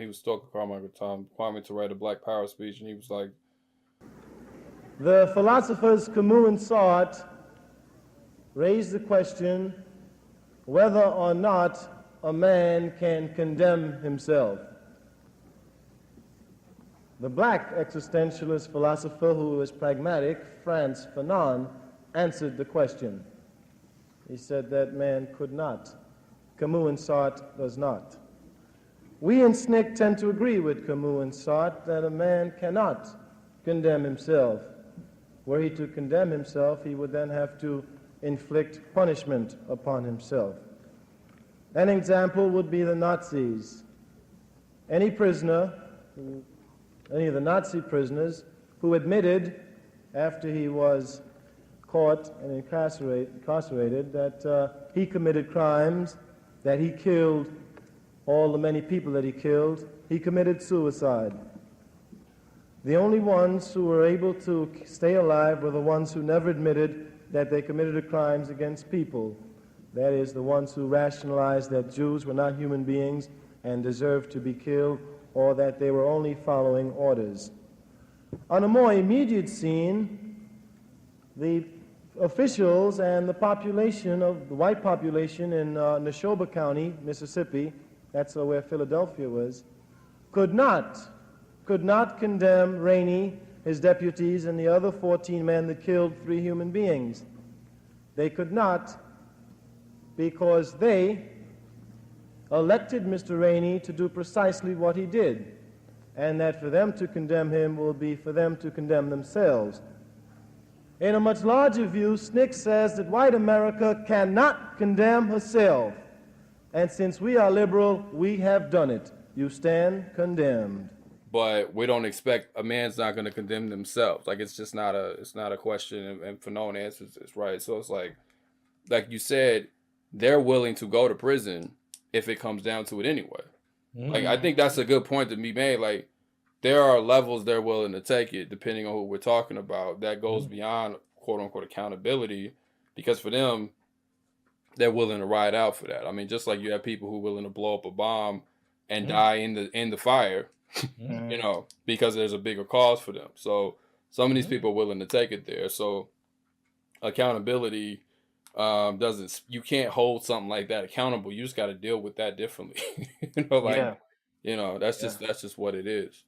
he was talking Carmichael Kwame to write a Black Power speech, and he was like, the philosophers Camus and Sartre raised the question whether or not a man can condemn himself. The black existentialist philosopher who was pragmatic, Frantz Fanon, answered the question. He said that man could not. Camus and Sartre does not. We in SNCC tend to agree with Camus and Sartre that a man cannot condemn himself. Were he to condemn himself, he would then have to inflict punishment upon himself. An example would be the Nazis. Any prisoner, any of the Nazi prisoners who admitted after he was caught and incarcerated that he committed crimes, that he killed all the many people that he killed, he committed suicide. The only ones who were able to stay alive were the ones who never admitted that they committed crimes against people. That is, the ones who rationalized that Jews were not human beings and deserved to be killed, or that they were only following orders. On a more immediate scene, the officials and the population of the white population in Neshoba County, Mississippi, that's where Philadelphia was, could not condemn Rainey, his deputies, and the other 14 men that killed 3 human beings. They could not, because they elected Mr. Rainey to do precisely what he did, and that for them to condemn him will be for them to condemn themselves. In a much larger view, SNCC says that white America cannot condemn herself, and since we are liberal, we have done it. You stand condemned. But we don't expect a man's not going to condemn themselves. Like, it's just not a question, and Fanon answers this, right? So it's like you said, they're willing to go to prison if it comes down to it anyway. Like, I think that's a good point to be made. Like, there are levels they're willing to take it, depending on who we're talking about, that goes beyond quote unquote accountability, because for them, they're willing to ride out for that. I mean, just like you have people who are willing to blow up a bomb and die in the fire, you know, because there's a bigger cause for them. So some of these people are willing to take it there. So accountability doesn't, you can't hold something like that accountable. You just got to deal with that differently. You know, like, you know, that's just what it is.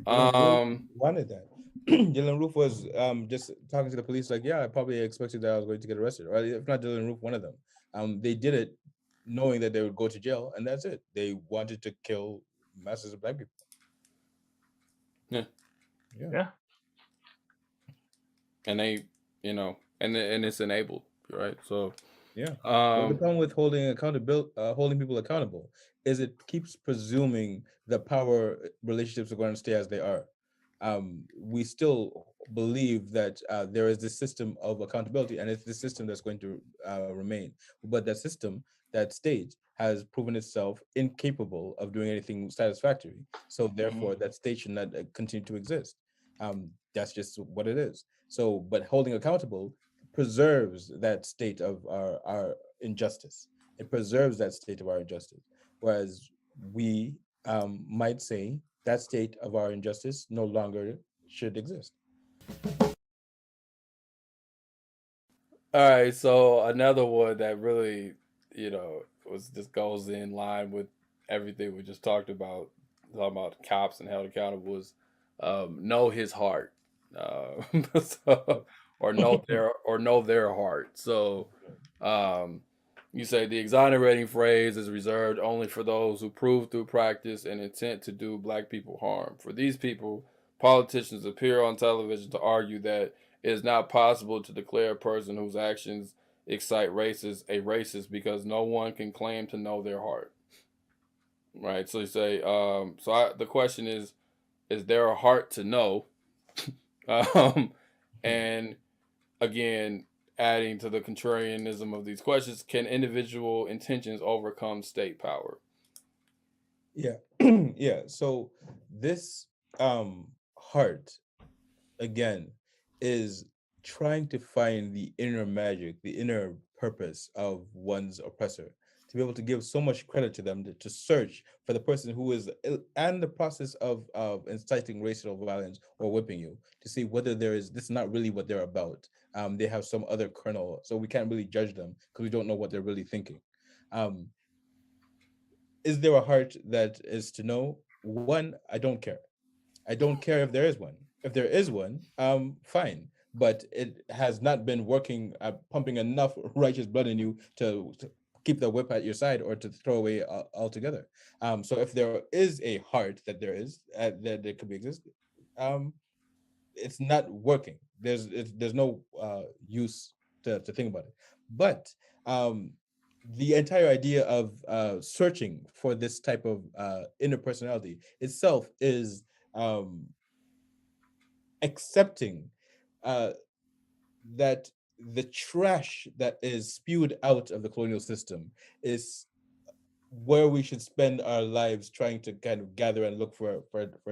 Wanted that. Dylan Roof was just talking to the police like, yeah, I probably expected that I was going to get arrested, or if not Dylan Roof, one of them. They did it knowing that they would go to jail, and that's it. They wanted to kill masses of black people. Yeah. And they, you know, and it's enabled, right? So the problem with holding people accountable is it keeps presuming the power relationships are going to stay as they are. We still believe that there is this system of accountability, and it's the system that's going to remain. But that system, that state, has proven itself incapable of doing anything satisfactory. So therefore, that state should not continue to exist. That's just what it is. So, but holding accountable preserves that state of our injustice. It preserves that state of our injustice. Whereas we might say that state of our injustice no longer should exist. All right, so another one that really, you know, just goes in line with everything we just talking about cops and held accountable, is know his heart, or know their heart. So you say the exonerating phrase is reserved only for those who prove through practice and intent to do black people harm. For these people, politicians appear on television to argue that it is not possible to declare a person whose actions excite racist a racist because no one can claim to know their heart. Right? So you say, the question is there a heart to know? And again, adding to the contrarianism of these questions, can individual intentions overcome state power? Yeah. Yeah. So this heart, again, is trying to find the inner magic, the inner purpose of one's oppressor, to be able to give so much credit to them, to search for the person who is in the process of inciting racial violence or whipping you, to see whether this is not really what they're about. They have some other kernel, so we can't really judge them because we don't know what they're really thinking. Is there a heart that is to know? One, I don't care. I don't care if there is one. If there is one, fine. But it has not been working, pumping enough righteous blood in you to keep the whip at your side or to throw away altogether. So if there is a heart that there is, that could be existed, it's not working. There's no use to think about it. But the entire idea of searching for this type of inner personality itself is accepting that the trash that is spewed out of the colonial system is where we should spend our lives trying to kind of gather and look for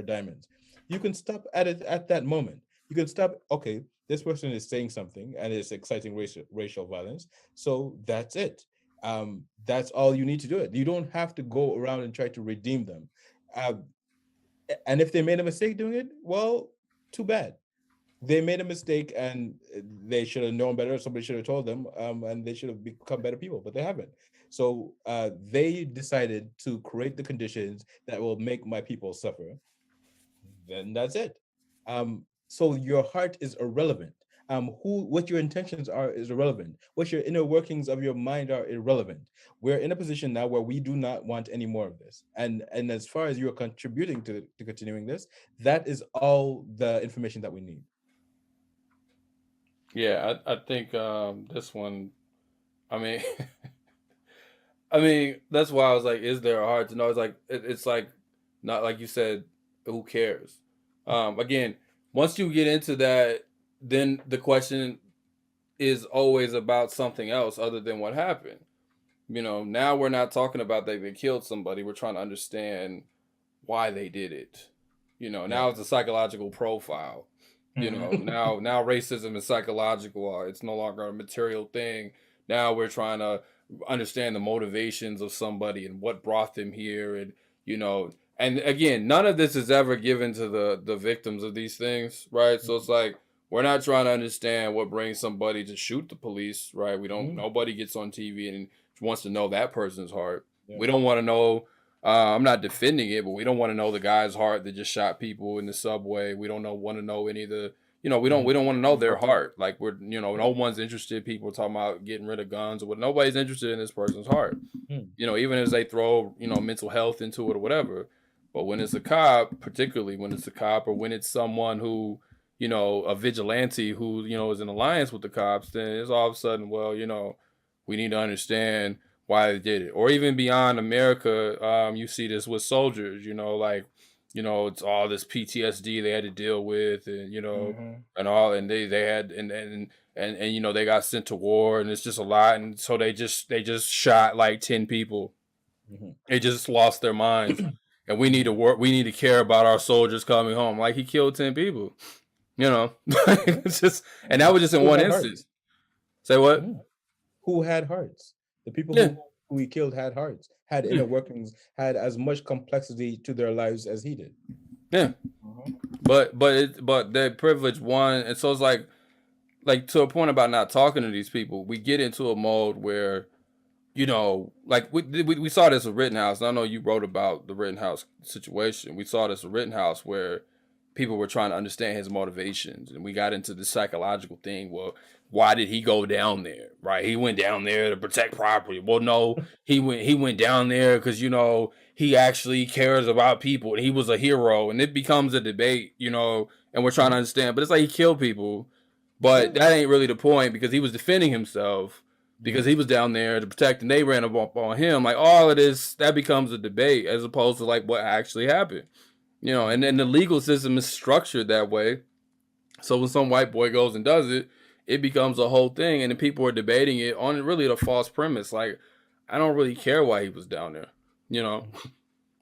diamonds. You can stop at it at that moment. You can stop, okay, this person is saying something and it's exciting racial violence, so that's it. That's all you need to do it. You don't have to go around and try to redeem them. And if they made a mistake doing it, well, too bad. they made a mistake and they should have known better. Somebody should have told them, and they should have become better people, but they haven't. So they decided to create the conditions that will make my people suffer. Then that's it. So your heart is irrelevant. What your intentions are is irrelevant. What your inner workings of your mind are irrelevant. We're in a position now where we do not want any more of this. And as far as you're contributing to continuing this, that is all the information that we need. Yeah, I think this one. I mean, I mean that's why I was like, is there a heart to know? It's like it's like not like you said. Who cares? Again, once you get into that, then the question is always about something else other than what happened. Now we're not talking about that they killed somebody. We're trying to understand why they did it. Now it's a psychological profile. Now racism is psychological. It's no longer a material thing. Now we're trying to understand the motivations of somebody and what brought them here, and again, none of this is ever given to the victims of these things, right? So it's like we're not trying to understand what brings somebody to shoot the police, right? We don't. Nobody gets on TV and wants to know that person's heart. Yeah. We don't want to know. I'm not defending it, but we don't want to know the guy's heart that just shot people in the subway. We don't want to know any of the. We don't want to know their heart. Like no one's interested. People talking about getting rid of guns or what. Nobody's interested in this person's heart. Even as they throw mental health into it or whatever. But when it's a cop, particularly when it's a cop, or when it's someone who, a vigilante who, is in alliance with the cops, then it's all of a sudden, well, we need to understand why they did it. Or even beyond America, you see this with soldiers, it's all this PTSD they had to deal with, and and all, and they had and they got sent to war, and it's just a lot, and so they just shot like 10 people. They just lost their minds. And we need to work. We need to care about our soldiers coming home. Like he killed 10 people, It's just, and that was just in one instance. Hearts. Say what? Who had hearts? The people who he killed had hearts, had inner workings, had as much complexity to their lives as he did. Yeah, but the privilege won, and so it's like to a point about not talking to these people. We get into a mode where. Like we saw this with Rittenhouse. And I know you wrote about the Rittenhouse situation. We saw this with Rittenhouse where people were trying to understand his motivations, and we got into the psychological thing. Well, why did he go down there? Right? He went down there to protect property. Well, no, he went down there because he actually cares about people, and he was a hero. And it becomes a debate, and we're trying to understand. But it's like he killed people, but that ain't really the point because he was defending himself. Because he was down there to protect, and they ran up on him. Like all of this, that becomes a debate as opposed to like what actually happened, And then the legal system is structured that way. So when some white boy goes and does it, it becomes a whole thing, and then people are debating it on really the false premise. Like I don't really care why he was down there,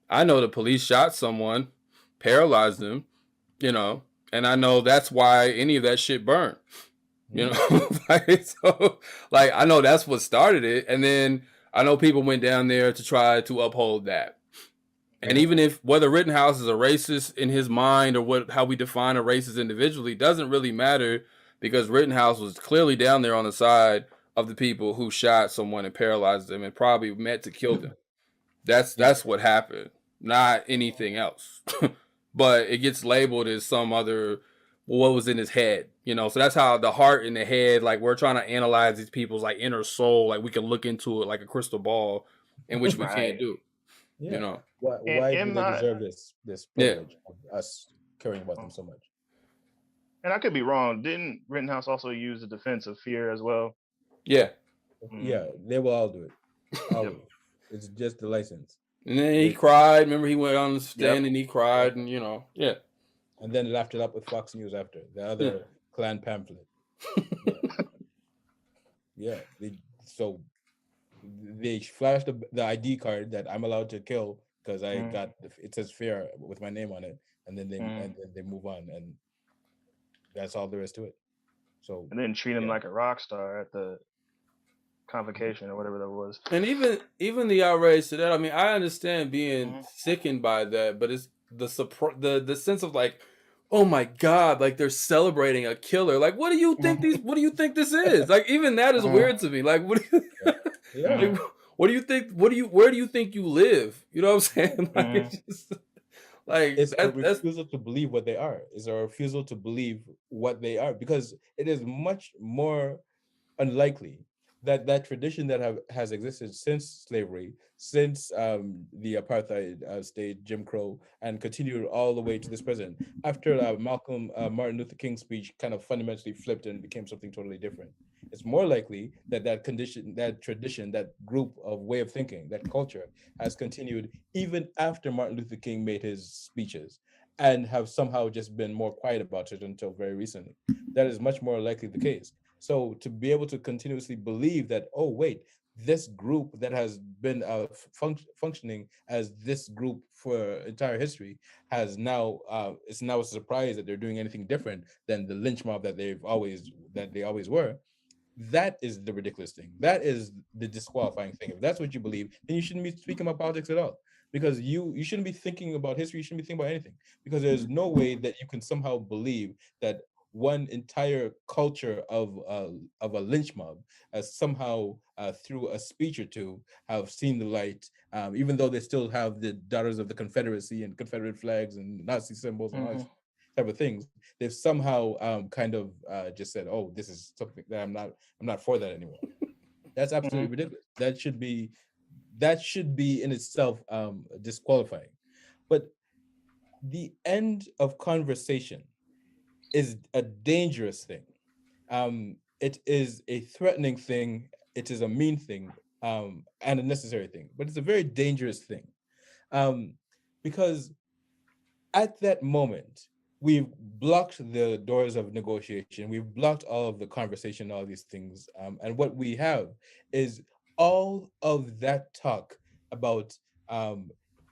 I know the police shot someone, paralyzed them, and I know that's why any of that shit burned. So I know that's what started it, and then I know people went down there to try to uphold that. And even if whether Rittenhouse is a racist in his mind or how we define a racist individually doesn't really matter, because Rittenhouse was clearly down there on the side of the people who shot someone and paralyzed them and probably meant to kill them. That's what happened, not anything else. But it gets labeled as some other. What was in his head, so that's how the heart and the head, like we're trying to analyze these people's like inner soul, like we can look into it like a crystal ball, in which we can't do. Why do they deserve this privilege of us caring about them so much? And I could be wrong. Didn't Rittenhouse also use the defense of fear as well? Yeah. Yeah, they will all do it. It's just the license. And then he cried. Remember, he went on the stand and he cried, and And then laughed it up with Fox News after the other Klan pamphlet. They flashed the ID card that I'm allowed to kill because I got it says fair with my name on it, and then they move on, and that's all there is to it. So and then treat him like a rock star at the convocation or whatever that was. And even the outrage to that. I mean, I understand being sickened by that, but it's the sense of like, oh my God, like they're celebrating a killer. Like, what do you think this is? Like, even that is weird to me. Like, what do you, Yeah. like, what do you think, where do you think you live? You know what I'm saying? Like, it's just, like, It's a that's, refusal to believe what they are. It's a refusal to believe what they are, because it is much more unlikely that that tradition that has existed since slavery, since the apartheid state, Jim Crow, and continued all the way to this present. After Martin Luther King's speech kind of fundamentally flipped and became something totally different. It's more likely that that condition, that tradition, that group of way of thinking, that culture has continued even after Martin Luther King made his speeches, and have somehow just been more quiet about it until very recently. That is much more likely the case. So to be able to continuously believe that, oh wait, this group that has been functioning as this group for entire history has now it's now a surprise that they're doing anything different than the lynch mob that they always were. That is the ridiculous thing. That is the disqualifying thing. If that's what you believe, then you shouldn't be speaking about politics at all. Because you shouldn't be thinking about history. You shouldn't be thinking about anything. Because there's no way that you can somehow believe that one entire culture of a lynch mob has somehow through a speech or two have seen the light, even though they still have the Daughters of the Confederacy and Confederate flags and Nazi symbols and all these type of things. They've somehow kind of just said, "Oh, this is something that I'm not for that anymore." That's absolutely ridiculous. That should be in itself disqualifying. But the end of conversation is a dangerous thing. It is a threatening thing. It is a mean thing, and a necessary thing. But it's a very dangerous thing, um, because at that moment, we've blocked the doors of negotiation. We've blocked all of the conversation, all these things. And what we have is all of that talk about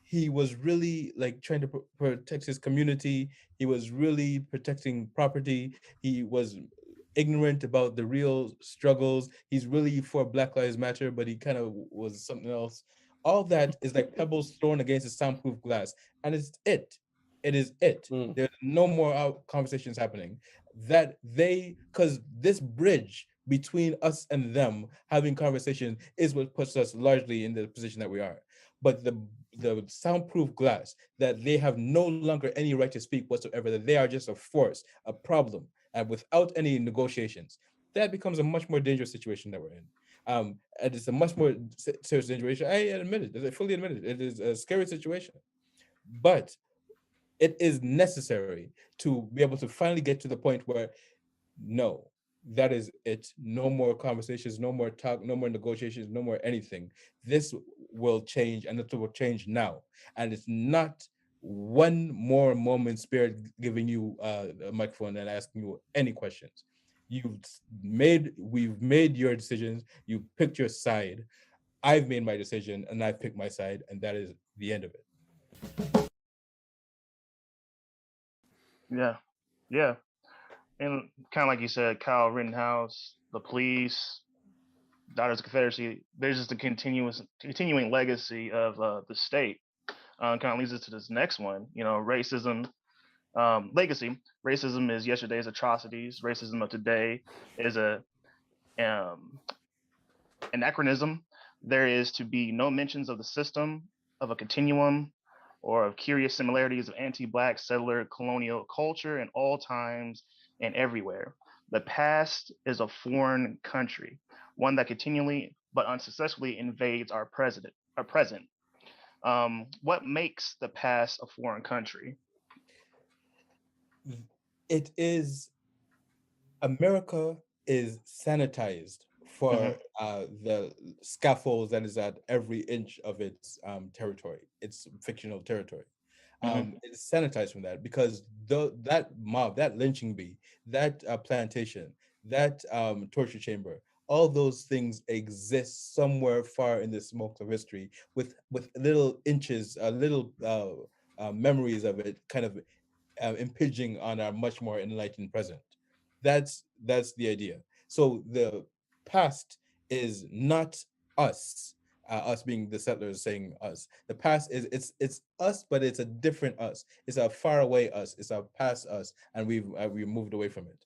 he was really like trying to protect his community. He was really protecting property. He was ignorant about the real struggles. He's really for Black Lives Matter, but he kind of was something else. All that is like pebbles thrown against a soundproof glass, and it's it. It is it. There's no more conversations happening. That they, because this bridge between us and them having conversation is what puts us largely in the position that we are. But the soundproof glass that they have no longer any right to speak whatsoever, that they are just a force, a problem, and without any negotiations, that becomes a much more dangerous situation that we're in. And it's a much more serious situation. I admit it. I fully admit it. It is a scary situation. But it is necessary to be able to finally get to the point where no, that is it. No more conversations, no more talk, no more negotiations, no more anything. This will change, and it will change now. And it's not one more moment spirit giving you a microphone and asking you any questions. We've made your decisions. You picked your side. I've made my decision, and I've picked my side, and that is the end of it. Yeah, yeah, and kind of like you said, Kyle Rittenhouse, the police, Daughters of Confederacy. There's just a continuing legacy of the state. Kind of leads us to this next one. You know, racism legacy. Racism is yesterday's atrocities. Racism of today is a um, anachronism. There is to be no mentions of the system, of a continuum, or of curious similarities of anti-black settler colonial culture in all times and everywhere. The past is a foreign country, one that continually but unsuccessfully invades our present. What makes the past a foreign country? It is America is sanitized Hmm. for the scaffolds that is at every inch of its territory, its fictional territory. Hmm. It's sanitized from that because that mob, that lynching bee, that plantation, that torture chamber, all those things exist somewhere far in the smoke of history with little inches, little memories of it kind of impinging on our much more enlightened present. That's the idea. So the past is not us. us being the settlers saying us. The past is it's us, but it's a different us. It's a far away us. It's a past us, and we moved away from it.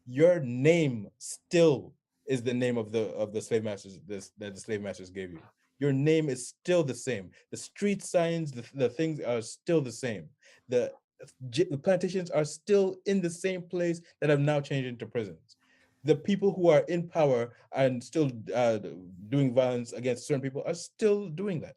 Your name still is the name of the slave masters that the slave masters gave you. Your name is still the same. The street signs, the things are still the same. The the plantations are still in the same place that have now changed into prisons. The people who are in power and still doing violence against certain people are still doing that.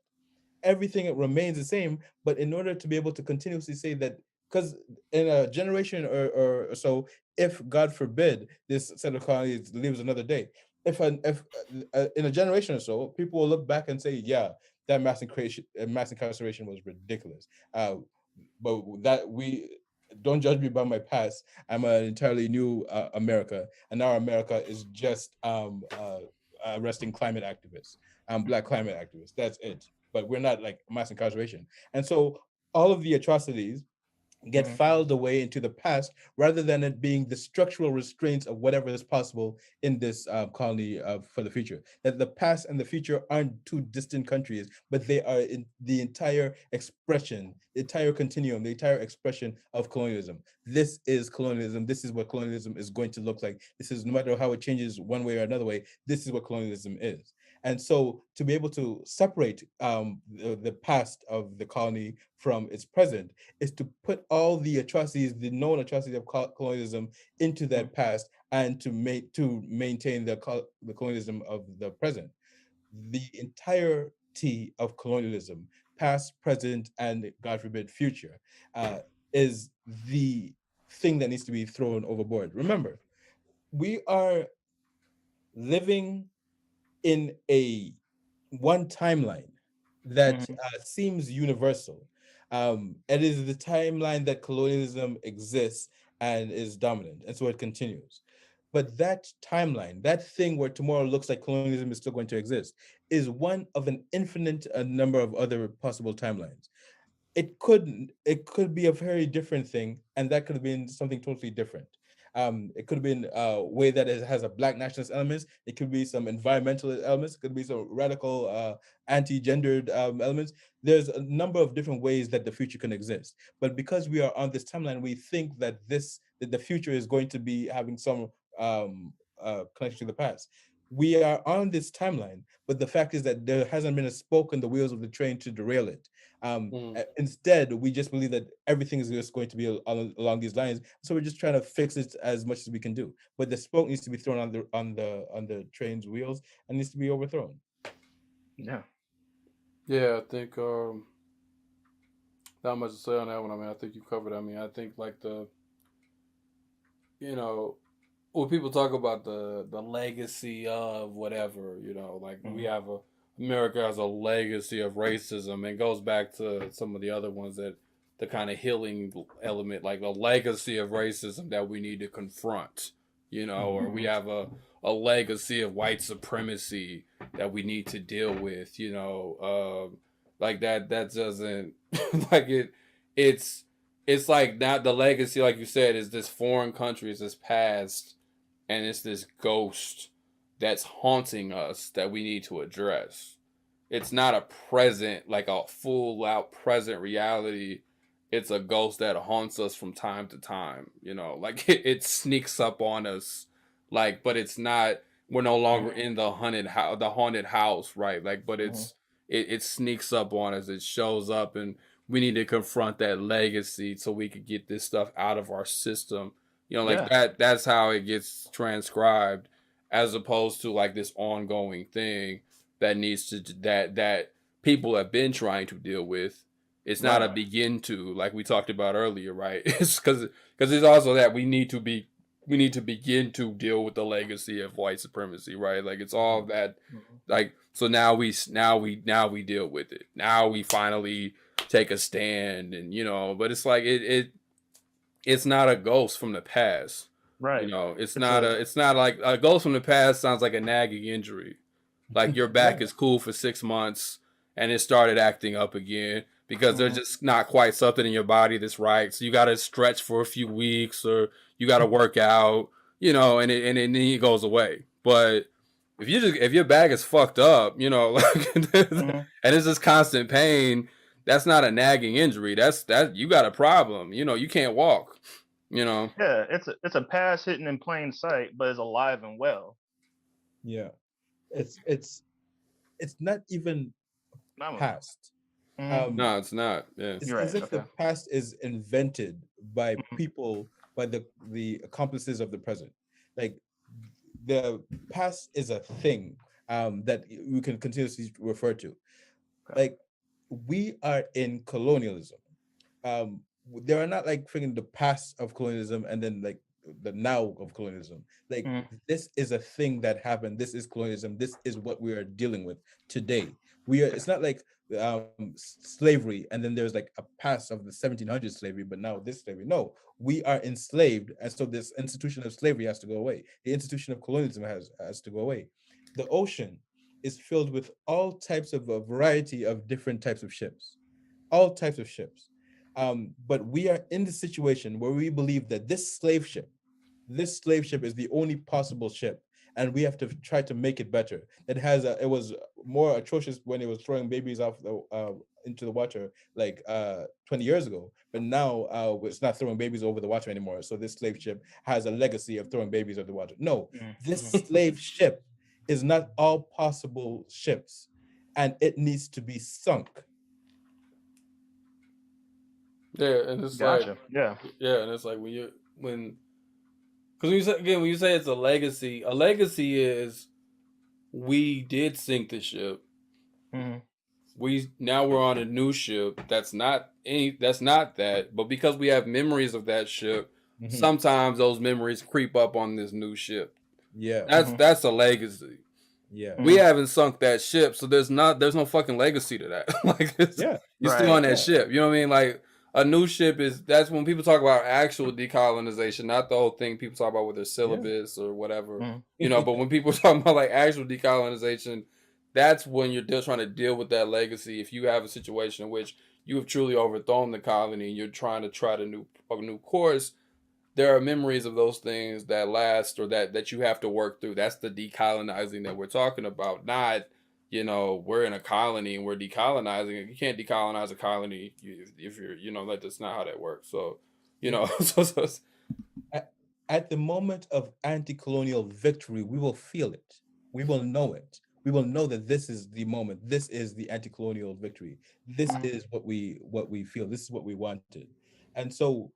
Everything remains the same, but in order to be able to continuously say that, because in a generation or so, if God forbid this set of colonies lives another day, if in a generation or so, people will look back and say, yeah, that mass incarceration was ridiculous. But that we don't judge me by my past. I'm an entirely new America, and our America is just arresting climate activists, black climate activists. That's it. But we're not like mass incarceration. And so all of the atrocities get filed away into the past rather than it being the structural restraints of whatever is possible in this colony for the future. That the past and the future aren't two distant countries, but they are in the entire expression, the entire continuum, the entire expression of colonialism. This is colonialism. This is what colonialism is going to look like. This is, no matter how it changes one way or another way, this is what colonialism is. And so to be able to separate the past of the colony from its present is to put all the atrocities, the known atrocities of colonialism into that past, and to maintain the colonialism of the present. The entirety of colonialism, past, present, and God forbid, future, is the thing that needs to be thrown overboard. Remember, we are living in a one timeline that seems universal. It is the timeline that colonialism exists and is dominant, and so it continues. But that timeline, that thing where tomorrow looks like colonialism is still going to exist, is one of an infinite number of other possible timelines. It could be a very different thing, and that could have been something totally different. It could have been a way that it has a black nationalist elements. It could be some environmental elements. It could be some radical anti-gendered elements. There's a number of different ways that the future can exist. But because we are on this timeline, we think that that the future is going to be having some connection to the past. We are on this timeline, but the fact is that there hasn't been a spoke in the wheels of the train to derail it. Instead, we just believe that everything is just going to be along these lines. So we're just trying to fix it as much as we can do. But the spoke needs to be thrown on the train's wheels and needs to be overthrown. Yeah. Yeah, I think not much to say on that one. I mean, I think you covered. I mean, I think like when people talk about the legacy of whatever, like we have America has a legacy of racism, and goes back to some of the other ones, that the kind of healing element, like a legacy of racism that we need to confront, or we have a legacy of white supremacy that we need to deal with, like that doesn't like it's like not the legacy, like you said, is this foreign country, is this past, and it's this ghost that's haunting us that we need to address. It's not a present, like a full out present reality. It's a ghost that haunts us from time to time, like it sneaks up on us, like, but it's not, we're no longer in the haunted house, right? Like, but it sneaks up on us, it shows up, and we need to confront that legacy so we could get this stuff out of our system. That's how it gets transcribed, as opposed to like this ongoing thing that needs to that people have been trying to deal with. It's not a begin to, like we talked about earlier, right? It's because it's also that we need to begin to deal with the legacy of white supremacy, right? Like it's all that, like, so now we deal with it. Now we finally take a stand, and but it's like it's not a ghost from the past. Right. It's not like a ghost from the past sounds like a nagging injury. Like your back is cool for 6 months and it started acting up again because there's just not quite something in your body that's right. So you got to stretch for a few weeks, or you got to work out, and then it goes away. But if your back is fucked up, you know, like, and it's just constant pain, that's not a nagging injury. That you got a problem. You know, you can't walk. You know. Yeah, it's a pass hidden in plain sight, but is alive and well. Yeah, it's not even past. No, it's not. Yeah, it's as if the past is invented by people, by the accomplices of the present. Like the past is a thing that we can continuously refer to. Like we are in colonialism. There are not like freaking the past of colonialism and then like the now of colonialism. Like this is a thing that happened. This is colonialism. This is what we are dealing with today. We are. It's not like slavery and then there's like a past of the 1700s slavery, but now this slavery. No, we are enslaved, and so this institution of slavery has to go away. The institution of colonialism has to go away. The ocean is filled with all types of a variety of different types of ships, all types of ships. But we are in the situation where we believe that this slave ship is the only possible ship, and we have to try to make it better. It was more atrocious when it was throwing babies off into the water like 20 years ago, but now it's not throwing babies over the water anymore. So this slave ship has a legacy of throwing babies over the water. No, this slave ship is not all possible ships, and it needs to be sunk. Yeah, and it's like and it's like because when you say it's a legacy is we did sink the ship. Now we're on a new ship that's not that, but because we have memories of that ship, sometimes those memories creep up on this new ship. Yeah, that's a legacy. Yeah, we haven't sunk that ship, so there's no fucking legacy to that. Like, you're still on that ship. You know what I mean? Like, a new ship that's when people talk about actual decolonization, not the whole thing people talk about with their syllabus or whatever. You know, but when people talk about like actual decolonization, that's when you're just trying to deal with that legacy. If you have a situation in which you have truly overthrown the colony and you're trying to try a new course, there are memories of those things that last or that you have to work through. That's the decolonizing that we're talking about. Not, you know, we're in a colony and we're decolonizing. You can't decolonize a colony if you're, you know, that's not how that works. So, you know, at the moment of anti-colonial victory, we will feel it. We will know it. We will know that this is the moment. This is the anti-colonial victory. This is what we feel. This is what we wanted. And so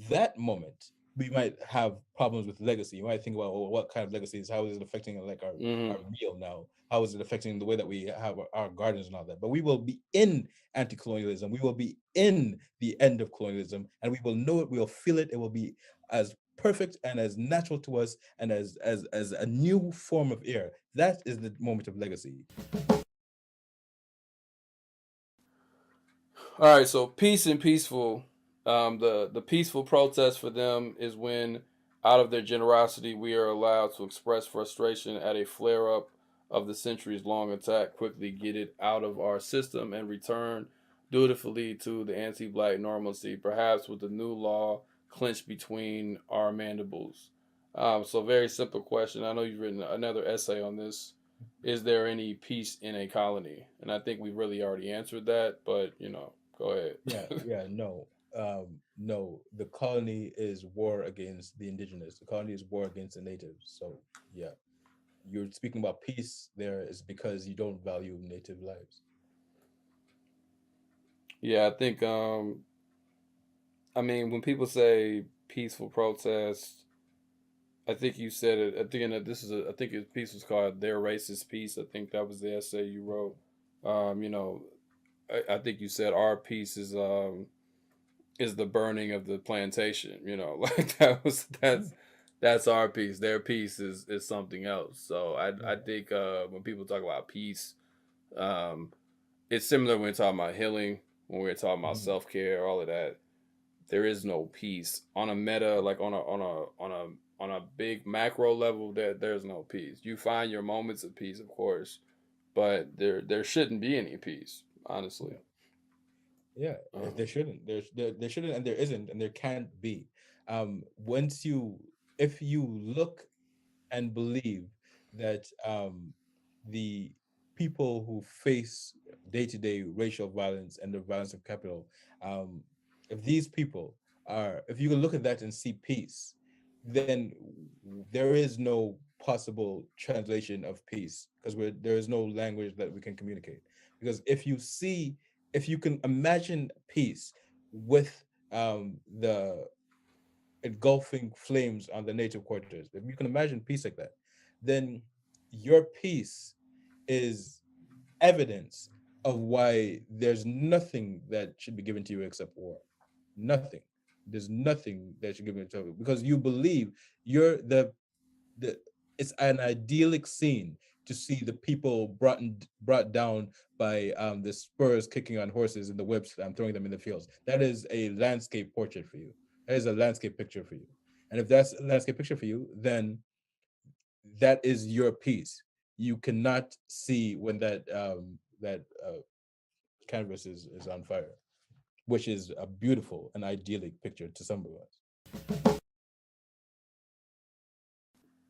that moment, we might have problems with legacy. You might think about, well, what kind of legacies? How is it affecting like our meal now? How is it affecting the way that we have our gardens and all that? But we will be in anti-colonialism. We will be in the end of colonialism, and we will know it. We will feel it. It will be as perfect and as natural to us, and as a new form of air. That is the moment of legacy. All right, so peace and peaceful. The peaceful protest for them is when, out of their generosity, we are allowed to express frustration at a flare-up of the centuries-long attack, quickly get it out of our system, and return dutifully to the anti-black normalcy, perhaps with the new law clenched between our mandibles. So very simple question. I know you've written another essay on this. Is there any peace in a colony? And I think we really already answered that, but, you know, go ahead. No. No, the colony is war against the indigenous. The colony is war against the natives. So, yeah. You're speaking about peace there is because you don't value native lives. Yeah, I think, I mean, when people say peaceful protest, I think you said it. I think I think his piece was called "Their Racist Peace." I think that was the essay you wrote. You know, I think you said our peace is the burning of the plantation. You know, like that's our peace. Their peace is something else. So I think when people talk about peace, it's similar when we're talking about healing, when we're talking about self-care, all of that. There is no peace on a meta, like on a big macro level. There's no peace. You find your moments of peace, of course, but there shouldn't be any peace, honestly. Yeah, there shouldn't. There shouldn't, and there isn't, and there can't be. If you look and believe that the people who face day-to-day racial violence and the violence of capital, um, if these people are, if you can look at that and see peace, then there is no possible translation of peace because there is no language that we can communicate. Because if you can imagine peace with the engulfing flames on the native quarters, if you can imagine peace like that, then your peace is evidence of why there's nothing that should be given to you except war. Nothing. There's nothing that should be given to you because you believe you're the it's an idyllic scene to see the people brought down by the spurs kicking on horses and the whips and throwing them in the fields. That is a landscape portrait for you. That is a landscape picture for you. And if that's a landscape picture for you, then that is your piece. You cannot see when that canvas is on fire, which is a beautiful and idyllic picture to some of us.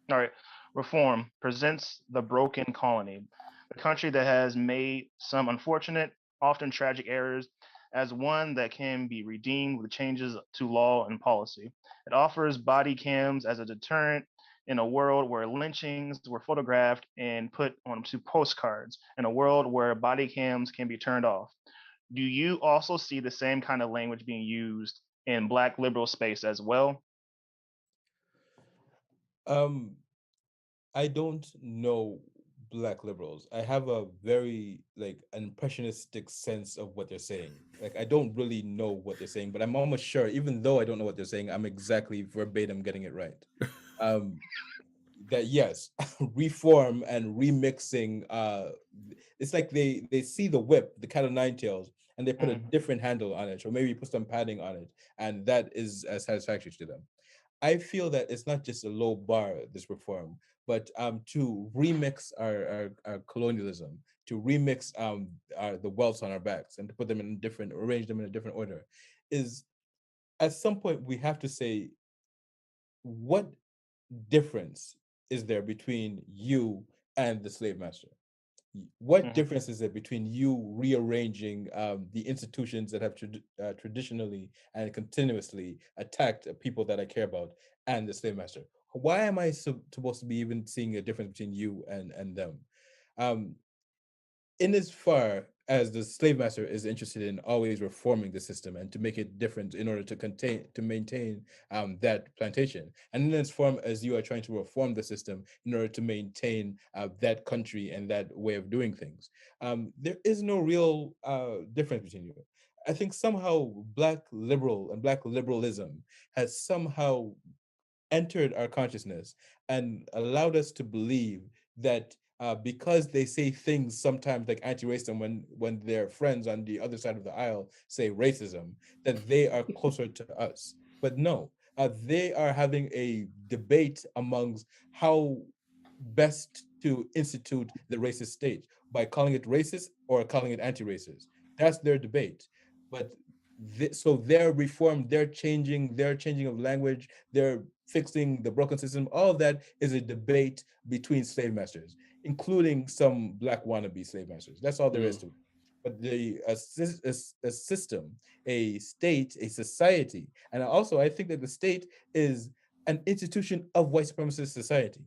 All right. Reform presents the broken colony, the country that has made some unfortunate, often tragic errors, as one that can be redeemed with changes to law and policy. It offers body cams as a deterrent in a world where lynchings were photographed and put onto postcards, in a world where body cams can be turned off. Do you also see the same kind of language being used in Black liberal space as well? Um, I don't know black liberals. I have a very like impressionistic sense of what they're saying. Like I don't really know what they're saying, but I'm almost sure, even though I don't know what they're saying, I'm exactly verbatim getting it right. Um, that yes, reform and remixing. It's like they see the whip, the cat of nine tails, and they put a Mm, different handle on it, or maybe put some padding on it, and that is as satisfactory to them. I feel that it's not just a low bar, this reform, but to remix our colonialism, to remix the welts on our backs and to put them in different, arrange them in a different order, is at some point we have to say, what difference is there between you and the slave master? What mhm. difference is there between you rearranging the institutions that have traditionally and continuously attacked people that I care about and the slave master? Why am I supposed to be even seeing a difference between you and them? Um, in as far as the slave master is interested in always reforming the system and to make it different in order to maintain that plantation, and in as far as you are trying to reform the system in order to maintain that country and that way of doing things, there is no real difference between you. I think somehow black liberal and black liberalism has somehow entered our consciousness and allowed us to believe that because they say things sometimes like anti-racism when their friends on the other side of the aisle say racism, that they are closer to us. But no, they are having a debate amongst how best to institute the racist state by calling it racist or calling it anti-racist. That's their debate. But so their reform, their changing of language, they're fixing the broken system. All of that is a debate between slave masters, including some black wannabe slave masters. That's all there is to it. But a system, a state, a society, and also I think that the state is an institution of white supremacist society,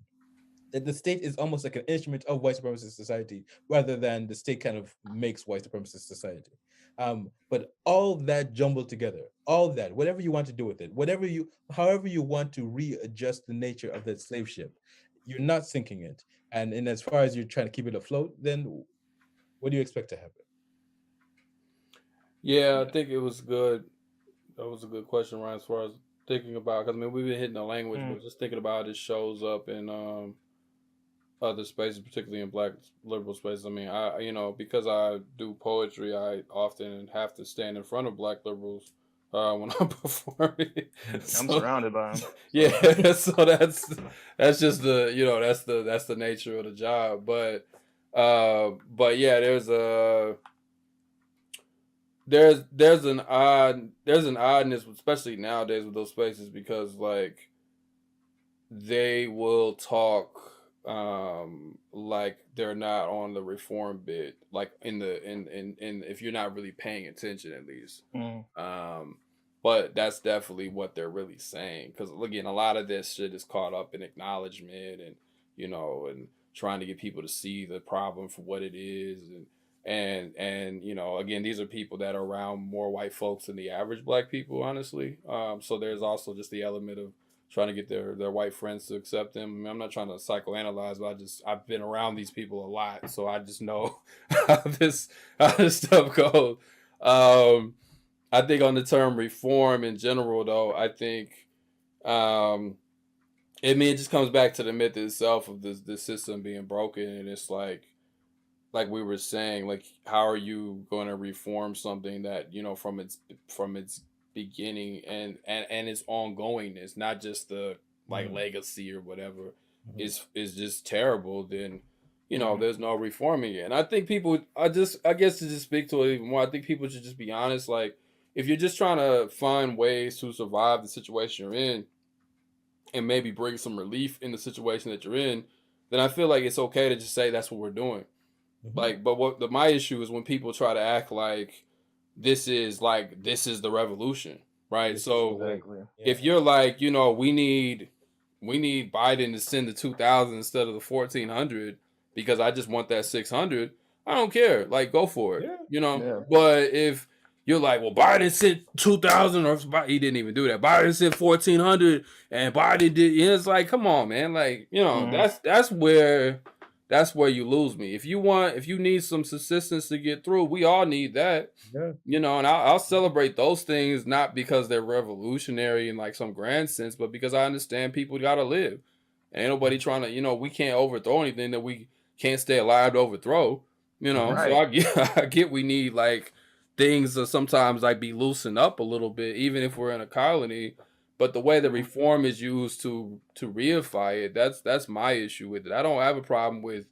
that the state is almost like an instrument of white supremacist society rather than the state kind of makes white supremacist society. But all that jumbled together, all that, whatever you want to do with it, however you want to readjust the nature of that slave ship, you're not sinking it. And as far as you're trying to keep it afloat, then what do you expect to happen? Yeah, I Yeah. think it was good. That was a good question, Ryan. As far as thinking about, because I mean, we've been hitting the language, Mm, but just thinking about how this shows up in other spaces, particularly in Black liberal spaces. I mean, I because I do poetry, I often have to stand in front of Black liberals when I'm performing. I'm So surrounded by them. So yeah, so that's just that's the nature of the job. But yeah, there's an oddness, especially nowadays with those spaces, because like they will talk like they're not on the reform bit, like in if you're not really paying attention at least. Um, but that's definitely what they're really saying, because again, a lot of this shit is caught up in acknowledgement and and trying to get people to see the problem for what it is, and again, these are people that are around more white folks than the average black people, honestly. So there's also just the element of trying to get their white friends to accept them. I mean, I'm not trying to psychoanalyze, but I've been around these people a lot, so I just know how this stuff goes. I think on the term reform in general, though, I think it just comes back to the myth itself of the system being broken, and it's like we were saying, like, how are you going to reform something that from its beginning and its ongoingness, not just the like legacy or whatever, is just terrible? Then there's no reforming it. And I think people, I guess to just speak to it even more, I think people should just be honest. Like, if you're just trying to find ways to survive the situation you're in and maybe bring some relief in the situation that you're in, then I feel like it's okay to just say that's what we're doing. Like, but my issue is when people try to act like this is the revolution, right? So if you're like, we need Biden to send the 2,000 instead of the 1,400 because I just want that 600, I don't care. Like, go for it, But if you're like, well, Biden sent 2,000, or he didn't even do that. Biden sent 1,400, and Biden did. It's like, come on, man. Like, that's where you lose me. If you need some subsistence to get through, we all need that. And I'll celebrate those things, not because they're revolutionary in like some grand sense, but because I understand people gotta live. Ain't nobody trying to, we can't overthrow anything that we can't stay alive to overthrow. So I get we need like things to sometimes like be loosened up a little bit, even if we're in a colony. But the way the reform is used to reify it, that's my issue with it. I don't have a problem with,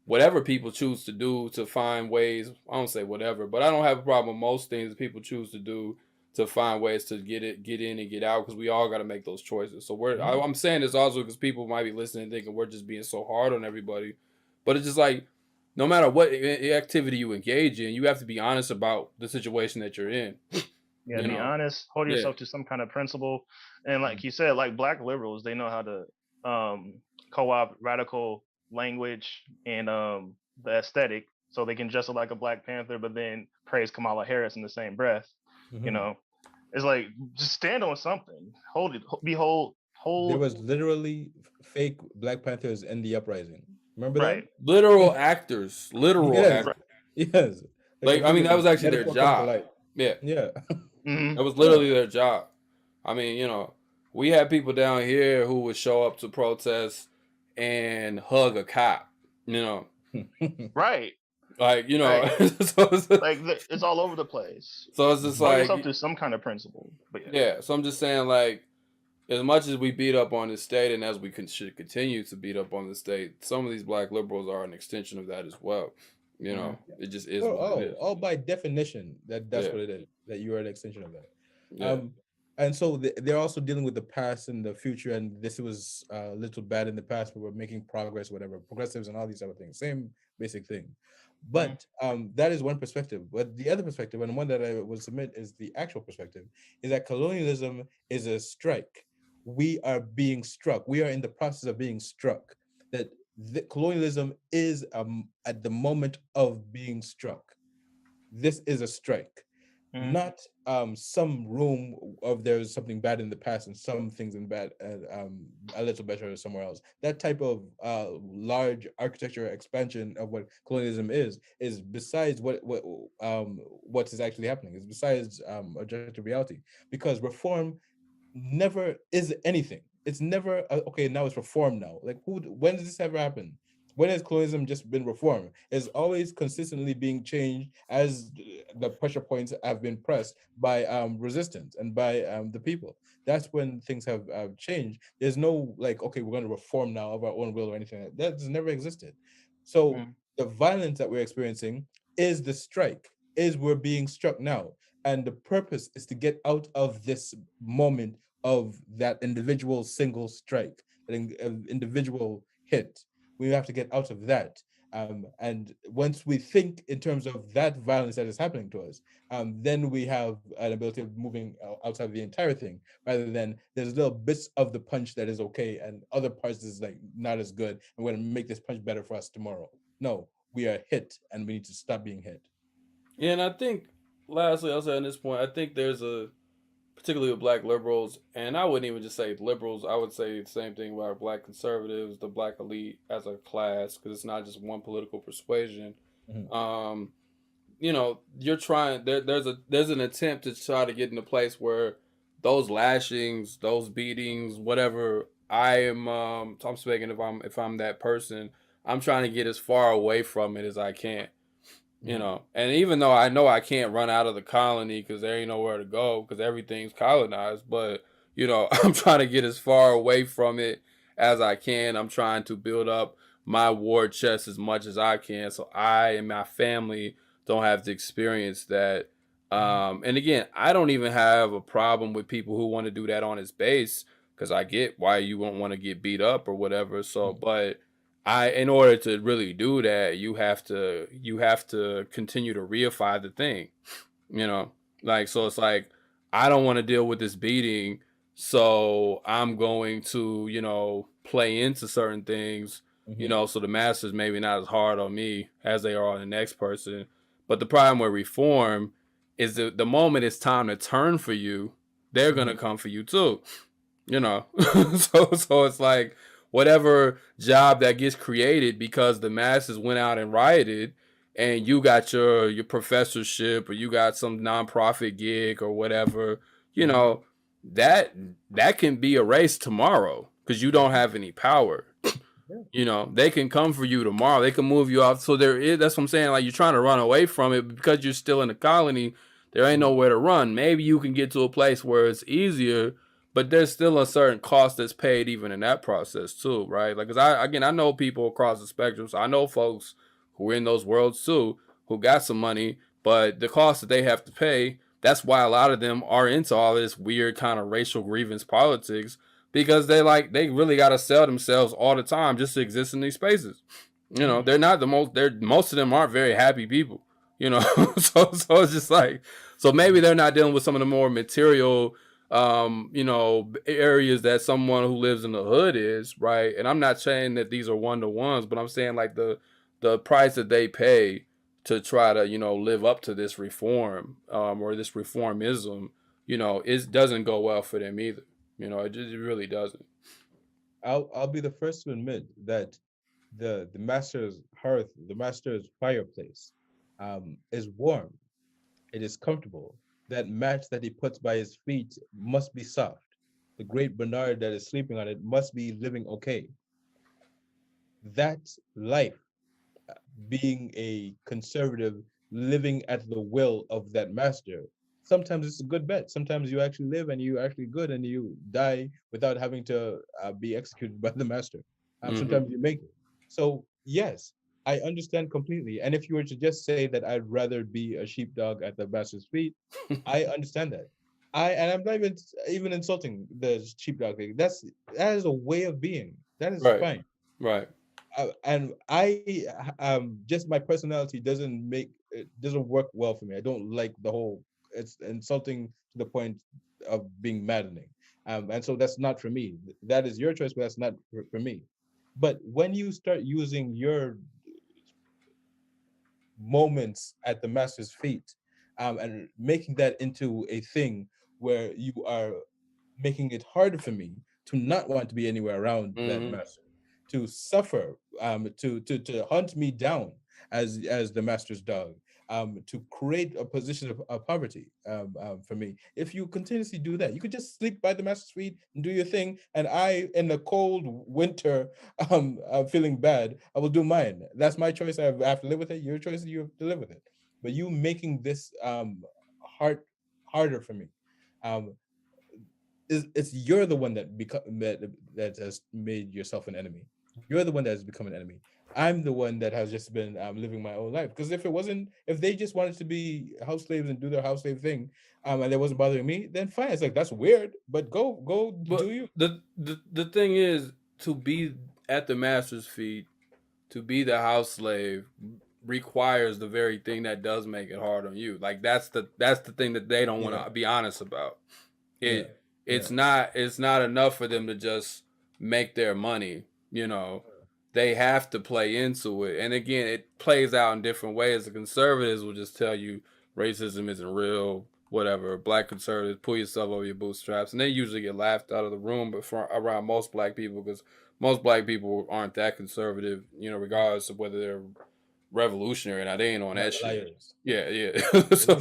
whatever people choose to do to find ways. I don't say whatever, but I don't have a problem with most things that people choose to do to find ways to get in and get out, because we all got to make those choices. So I'm saying this also because people might be listening thinking we're just being so hard on everybody, but it's just like, no matter what activity you engage in, you have to be honest about the situation that you're in. Yeah, be honest, hold yourself to some kind of principle. And like you said, like black liberals, they know how to co-opt radical language and the aesthetic, so they can dress up like a Black Panther, but then praise Kamala Harris in the same breath. It's like, just stand on something. Hold it. Hold. There was literally fake Black Panthers in the uprising. Remember that? Literal actors. Actors. Yes. Like, I mean, that was actually their job. Yeah. That was literally their job. I mean, we had people down here who would show up to protest and hug a cop, Right. Like, so it's all over the place. So it's just hold like yourself to some kind of principle. But so I'm just saying, like, as much as we beat up on the state, and as we should continue to beat up on the state, some of these black liberals are an extension of that as well. It just is. What it is. Oh, by definition, that's what it is. That you are an extension of that. And so they're also dealing with the past and the future, and this was a little bad in the past, but we're making progress, whatever, progressives and all these other things, same basic thing. But that is one perspective. But the other perspective, and one that I would submit is the actual perspective, is that colonialism is a strike. We are being struck. We are in the process of being struck. That colonialism is at the moment of being struck. This is a strike, not some room of there's something bad in the past and some things in bad a little better somewhere else. That type of large architecture expansion of what colonialism is besides what is actually happening. It's besides objective reality, because reform never is anything. It's never okay. Now it's reform. Now, like, when does this ever happen? When has colonialism just been reformed? It's always consistently being changed as the pressure points have been pressed by resistance and by the people. That's when things have changed. There's no like, okay, we're going to reform now of our own will or anything like that. That's never existed. So the violence that we're experiencing is the strike. We're being struck now. And the purpose is to get out of this moment of that individual single strike, that individual hit. We have to get out of that. And once we think in terms of that violence that is happening to us, then we have an ability of moving outside the entire thing, rather than there's little bits of the punch that is okay and other parts is like not as good, and we're going to make this punch better for us tomorrow. No, we are hit and we need to stop being hit. Yeah, and I think, lastly, I'll say on this point, I think there's particularly with black liberals, and I wouldn't even just say liberals, I would say the same thing about black conservatives, the black elite as a class, because it's not just one political persuasion. Mhm. You're trying, there's an attempt to try to get in a place where those lashings, those beatings, whatever, I'm speaking, if I'm that person, I'm trying to get as far away from it as I can. And even though I know I can't run out of the colony because there ain't nowhere to go because everything's colonized, but I'm trying to get as far away from it as I can. I'm trying to build up my war chest as much as I can so I and my family don't have to experience that. And again, I don't even have a problem with people who want to do that on his base, because I get why you won't want to get beat up or whatever. So, but in order to really do that, you have to continue to reify the thing, so it's like, I don't want to deal with this beating, so I'm going to, play into certain things, so the masters maybe not as hard on me as they are on the next person. But the problem with reform is that the moment it's time to turn for you, they're gonna come for you too. So it's like, whatever job that gets created because the masses went out and rioted, and you got your professorship or you got some nonprofit gig or whatever, that can be erased tomorrow because you don't have any power. They can come for you tomorrow. They can move you off. So that's what I'm saying. Like, you're trying to run away from it because you're still in the colony. There ain't nowhere to run. Maybe you can get to a place where it's easier, but there's still a certain cost that's paid even in that process too, right? Like, cause I know people across the spectrum. So I know folks who are in those worlds too, who got some money, but the cost that they have to pay, that's why a lot of them are into all this weird kind of racial grievance politics, because they really got to sell themselves all the time just to exist in these spaces. They're not most of them aren't very happy people, so it's just like, so maybe they're not dealing with some of the more material, areas that someone who lives in the hood is, right? And I'm not saying that these are one-to-ones, but I'm saying like the price that they pay to try to, live up to this reform, or this reformism, it doesn't go well for them either. It really doesn't. I'll be the first to admit that the master's hearth, the master's fireplace, is warm. It is comfortable. That mat that he puts by his feet must be soft. The great Bernard that is sleeping on it must be living okay. That life, being a conservative, living at the will of that master, sometimes it's a good bet. Sometimes you actually live and you actually good and you die without having to be executed by the master. Sometimes you make it. So yes, I understand completely. And if you were to just say that I'd rather be a sheepdog at the master's feet, I understand that. And I'm not even insulting the sheepdog thing. That is a way of being. That is Right. fine. Right. And I just my personality doesn't work well for me. I don't like the whole, it's insulting to the point of being maddening. And so that's not for me. That is your choice, but that's not for me. But when you start using your moments at the master's feet, and making that into a thing where you are making it harder for me to not want to be anywhere around that master, to suffer, to hunt me down as the master's dog, to create a position of poverty, for me. If you continuously do that, you could just sleep by the master's feet and do your thing, and I, in the cold winter, feeling bad, I will do mine. That's my choice. I have to live with it. Your choice, you have to live with it. But you making this harder for me, it's you're the one that has made yourself an enemy. You're the one that has become an enemy. I'm the one that has just been living my own life. Because if they just wanted to be house slaves and do their house slave thing, and it wasn't bothering me, then fine. It's like, that's weird, but go But do you. the thing is, to be at the master's feet, to be the house slave requires the very thing that does make it hard on you. Like that's the thing that they don't want to be honest about. It's not enough for them to just make their money, you know. They have to play into it. And again, it plays out in different ways. The conservatives will just tell you racism isn't real, whatever. Black conservatives, pull yourself over your bootstraps. And they usually get laughed out of the room around most black people, because most black people aren't that conservative, you know, regardless of whether they're revolutionary or not. They ain't on that shit. Yeah. so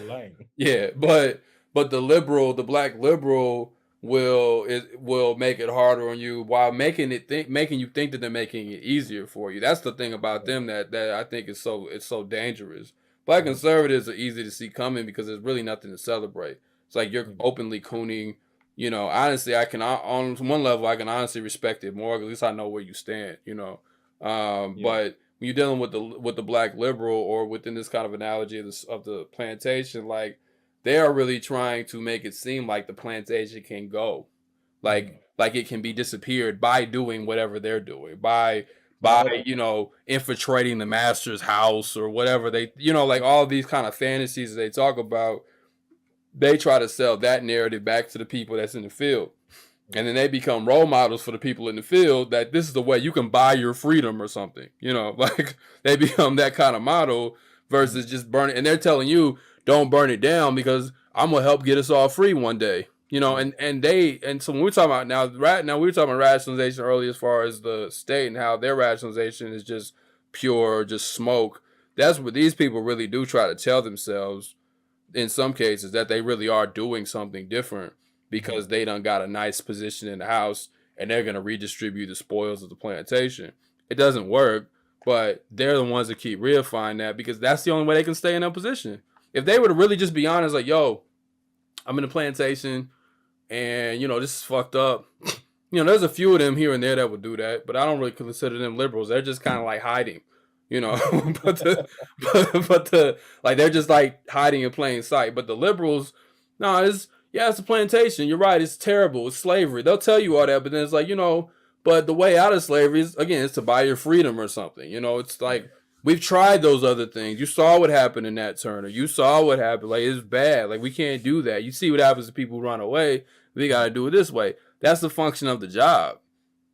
lying. yeah, but the black liberal will make it harder on you while making you think that they're making it easier for you. That's the thing about them that I think is so dangerous. Black conservatives are easy to see coming because there's really nothing to celebrate. It's like you're openly cooning. You know, honestly, I can on one level I can honestly respect it more. At least I know where you stand. You know, but when you're dealing with the black liberal, or within this kind of analogy of the plantation, like they are really trying to make it seem like the plantation can go, like it can be disappeared by doing whatever they're doing, by you know, infiltrating the master's house or whatever they, you know, like all these kind of fantasies that they talk about. They try to sell that narrative back to the people that's in the field. And then they become role models for the people in the field that this is the way you can buy your freedom or something. You know, like they become that kind of model versus just burn it. And they're telling you, don't burn it down because I'm going to help get us all free one day. You know, and so when we're talking about now we were talking about rationalization earlier as far as the state and how their rationalization is just pure, just smoke. That's what these people really do try to tell themselves in some cases, that they really are doing something different because they done got a nice position in the house and they're going to redistribute the spoils of the plantation. It doesn't work, but they're the ones that keep reifying that because that's the only way they can stay in that position. If they were to really just be honest, like, yo, I'm in a plantation and, you know, this is fucked up. You know, there's a few of them here and there that would do that, but I don't really consider them liberals. They're just kind of like hiding. You know, but like they're just like hiding in plain sight. But the liberals, no, it's a plantation. You're right. It's terrible. It's slavery. They'll tell you all that, but then it's like, you know, but the way out of slavery is, again, it's to buy your freedom or something. You know, it's like we've tried those other things. You saw what happened in Nat Turner. You saw what happened. Like, it's bad. Like, we can't do that. You see what happens if people run away. We got to do it this way. That's the function of the job.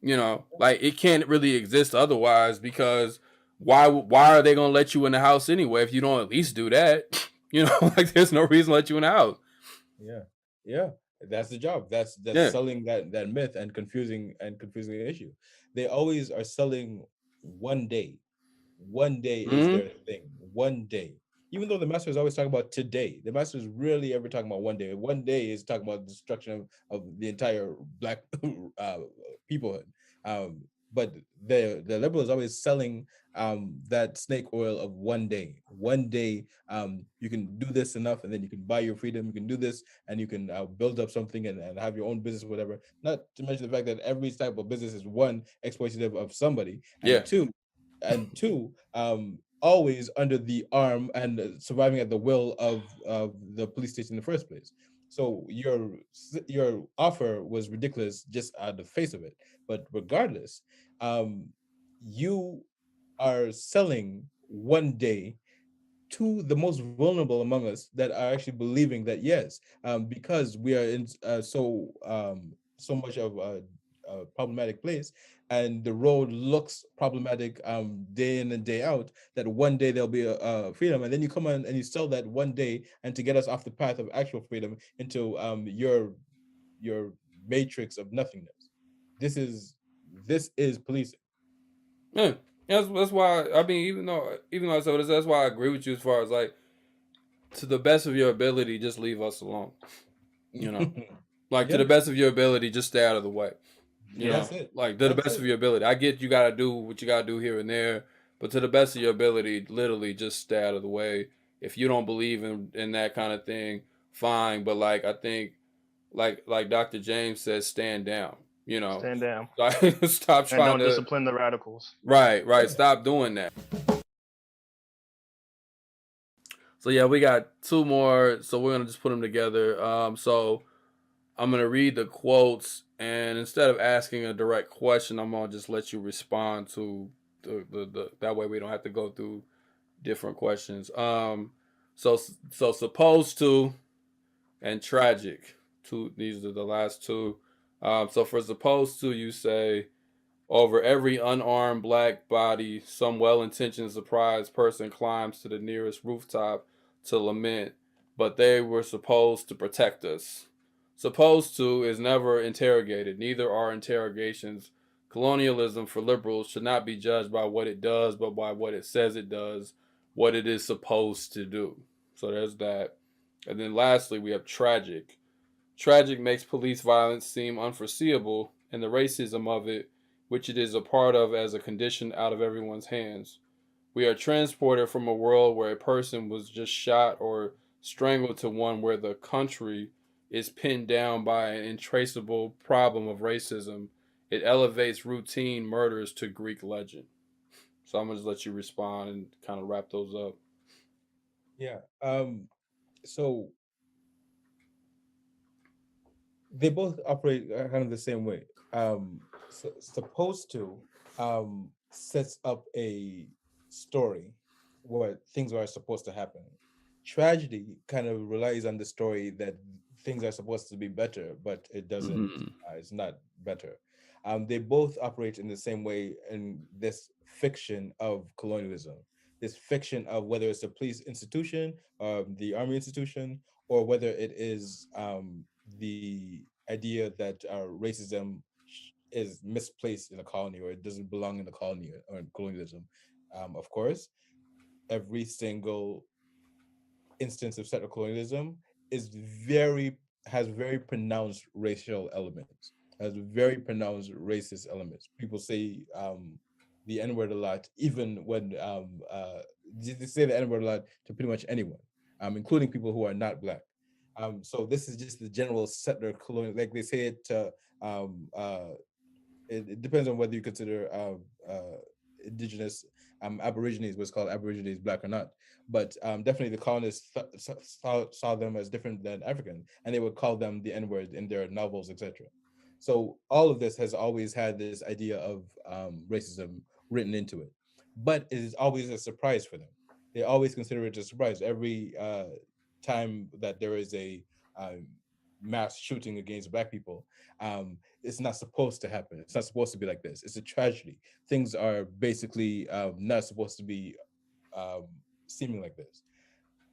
You know, like it can't really exist otherwise because why are they gonna let you in the house anyway if you don't at least do that? You know, like there's no reason to let you in the house. Yeah. That's the job. That's selling that myth and confusing the issue. They always are selling one day. One day is their thing. One day. Even though the master is always talking about today, the master is rarely ever talking about one day. One day is talking about the destruction of the entire black peoplehood. But the liberal is always selling that snake oil of one day. One day, you can do this enough, and then you can buy your freedom. You can do this, and you can build up something and have your own business, whatever. Not to mention the fact that every type of business is one, exploitative of somebody, and two, always under the arm and surviving at the will of the police station in the first place. So your offer was ridiculous just at the face of it. But regardless, you are selling one day to the most vulnerable among us that are actually believing that yes, because we are in so much of a problematic place, and the road looks problematic day in and day out, that one day there'll be a freedom, and then you come on and you sell that one day, and to get us off the path of actual freedom into your matrix of nothingness. This is policing. Yeah, that's why. I mean, even though I said this, that's why I agree with you as far as like, to the best of your ability, just leave us alone. You know, like to the best of your ability, just stay out of the way. You know, that's it. Like to the best of your ability. I get you got to do what you got to do here and there, but to the best of your ability, literally just stay out of the way. If you don't believe in that kind of thing, fine. But like I think, like Dr. James says, stand down. You know, stand down. Stop trying and don't discipline the radicals. Right. Stop doing that. So yeah, we got two more. So we're gonna just put them together. So I'm gonna read the quotes, and instead of asking a direct question, I'm gonna just let you respond to the that way we don't have to go through different questions. So supposed to and tragic. Two, these are the last two. So for supposed to, you say over every unarmed black body, some well-intentioned surprised person climbs to the nearest rooftop to lament, but they were supposed to protect us. Supposed to is never interrogated. Neither are interrogations. Colonialism for liberals should not be judged by what it does, but by what it says it does, what it is supposed to do. So there's that. And then lastly, we have tragic. Tragic makes police violence seem unforeseeable and the racism of it, which it is a part of as a condition out of everyone's hands. We are transported from a world where a person was just shot or strangled to one where the country is pinned down by an intraceable problem of racism. It elevates routine murders to Greek legend. So I'm gonna just let you respond and kind of wrap those up. Yeah. So they both operate kind of the same way. Supposed to sets up a story where things are supposed to happen. Tragedy kind of relies on the story that things are supposed to be better, but it doesn't. Mhm. It's not better. They both operate in the same way in this fiction of colonialism. This fiction of whether it's a police institution, the army institution, or whether it is the idea that racism is misplaced in a colony or it doesn't belong in the colony or in colonialism. Of course, every single instance of settler colonialism is very has very pronounced racial elements, has very pronounced racist elements. People say the N-word a lot, even when they say the N-word a lot to pretty much anyone, including people who are not black. So this is just the general settler colonial, like they say it. Um, uh, it depends on whether you consider indigenous aborigines, what's called aborigines, black or not. But definitely the colonists saw them as different than African, and they would call them the N-word in their novels, etc. So all of this has always had this idea of racism written into it, but it is always a surprise for them. They always consider it a surprise every time that there is a mass shooting against black people. It's not supposed to happen. It's not supposed to be like this. It's a tragedy. Things are basically not supposed to be um, seeming like this.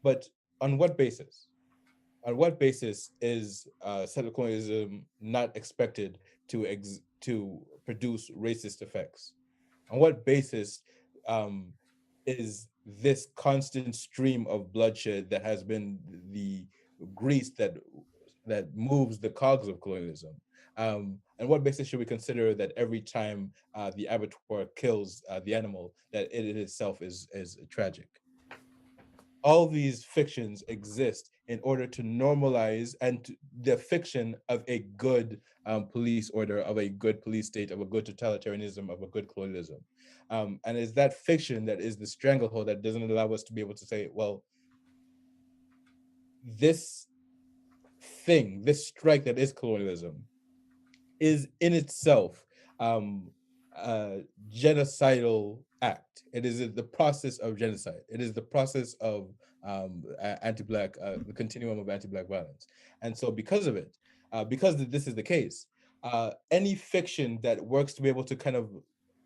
But on what basis? On what basis is settler colonialism not expected to produce racist effects? On what basis um, is this constant stream of bloodshed that has been the grease that moves the cogs of colonialism? And what basis should we consider that every time the abattoir kills the animal, that it itself is tragic? All these fictions exist in order to normalize the fiction of a good police order, of a good police state, of a good totalitarianism, of a good colonialism. And it's that fiction that is the stranglehold that doesn't allow us to be able to say, well, this thing, this strike that is colonialism, is in itself a genocidal act. It is the process of genocide. It is the process of anti-black, the continuum of anti-black violence. And so because of it, because this is the case, any fiction that works to be able to kind of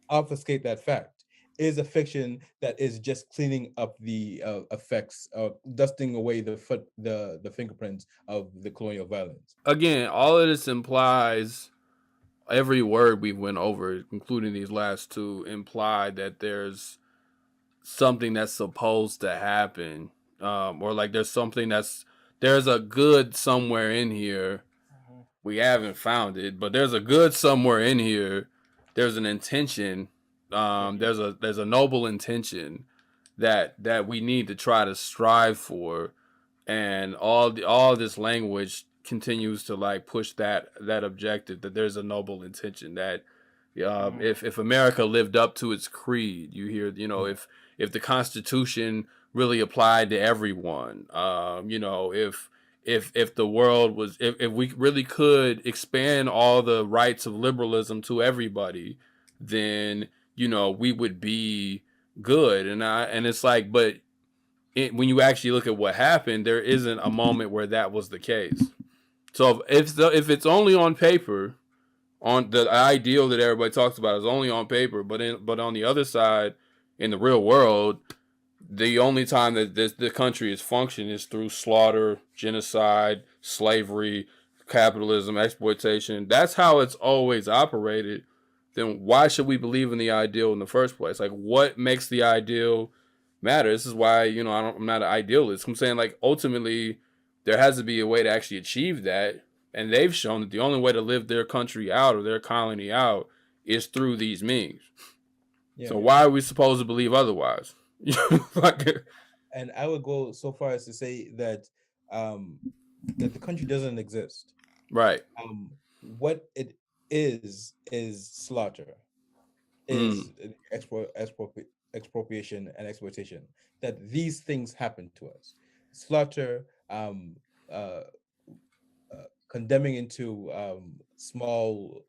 obfuscate that fact is a fiction that is just cleaning up the effects, dusting away the fingerprints of the colonial violence. Again, all of this implies every word we went over, including these last two, imply that there's something that's supposed to happen, or like there's a good somewhere in here. We haven't found it, but there's a good somewhere in here. There's an intention. There's a noble intention that we need to try to strive for, and all this language continues to like push that objective, that there's a noble intention, that if America lived up to its creed, you hear, if the Constitution really applied to everyone, if if the world was, if we really could expand all the rights of liberalism to everybody, then we would be good. And it's like, but when you actually look at what happened, there isn't a moment where that was the case. So if it's only on paper, on the ideal that everybody talks about is only on paper, but on the other side, in the real world, the only time that the country is functioning is through slaughter, genocide, slavery, capitalism, exploitation. That's how it's always operated. Then why should we believe in the ideal in the first place? Like, what makes the ideal matter? This is why I'm not an idealist. I'm saying, like, ultimately there has to be a way to actually achieve that, and they've shown that the only way to live their country out or their colony out is through these means. Yeah. So why are we supposed to believe otherwise? And I would go so far as to say that that the country doesn't exist. Right. What it is slaughter, is expropriation and exploitation. That these things happen to us. Slaughter, condemning into small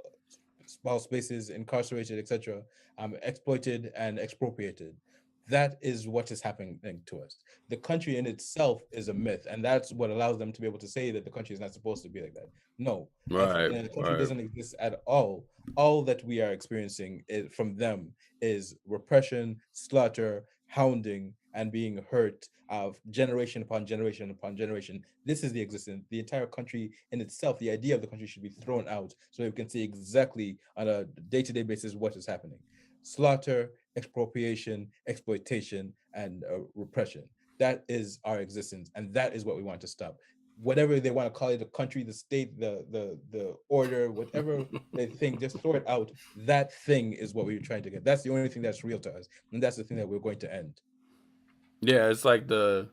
spaces, incarcerated, etc., exploited and expropriated. That is what is happening to us. The country in itself is a myth, and that's what allows them to be able to say that the country is not supposed to be like that. No, the country doesn't exist at all. All that we are experiencing from them is repression, slaughter, hounding, and being hurt of generation upon generation upon generation. This is the existence. The entire country in itself, the idea of the country should be thrown out so we can see exactly on a day-to-day basis what is happening. Slaughter, expropriation, exploitation, and repression. That is our existence, and that is what we want to stop. Whatever they want to call it, the country, the state, the order, whatever they think, just throw it out. That thing is what we're trying to get. That's the only thing that's real to us, and that's the thing that we're going to end. Yeah, it's like the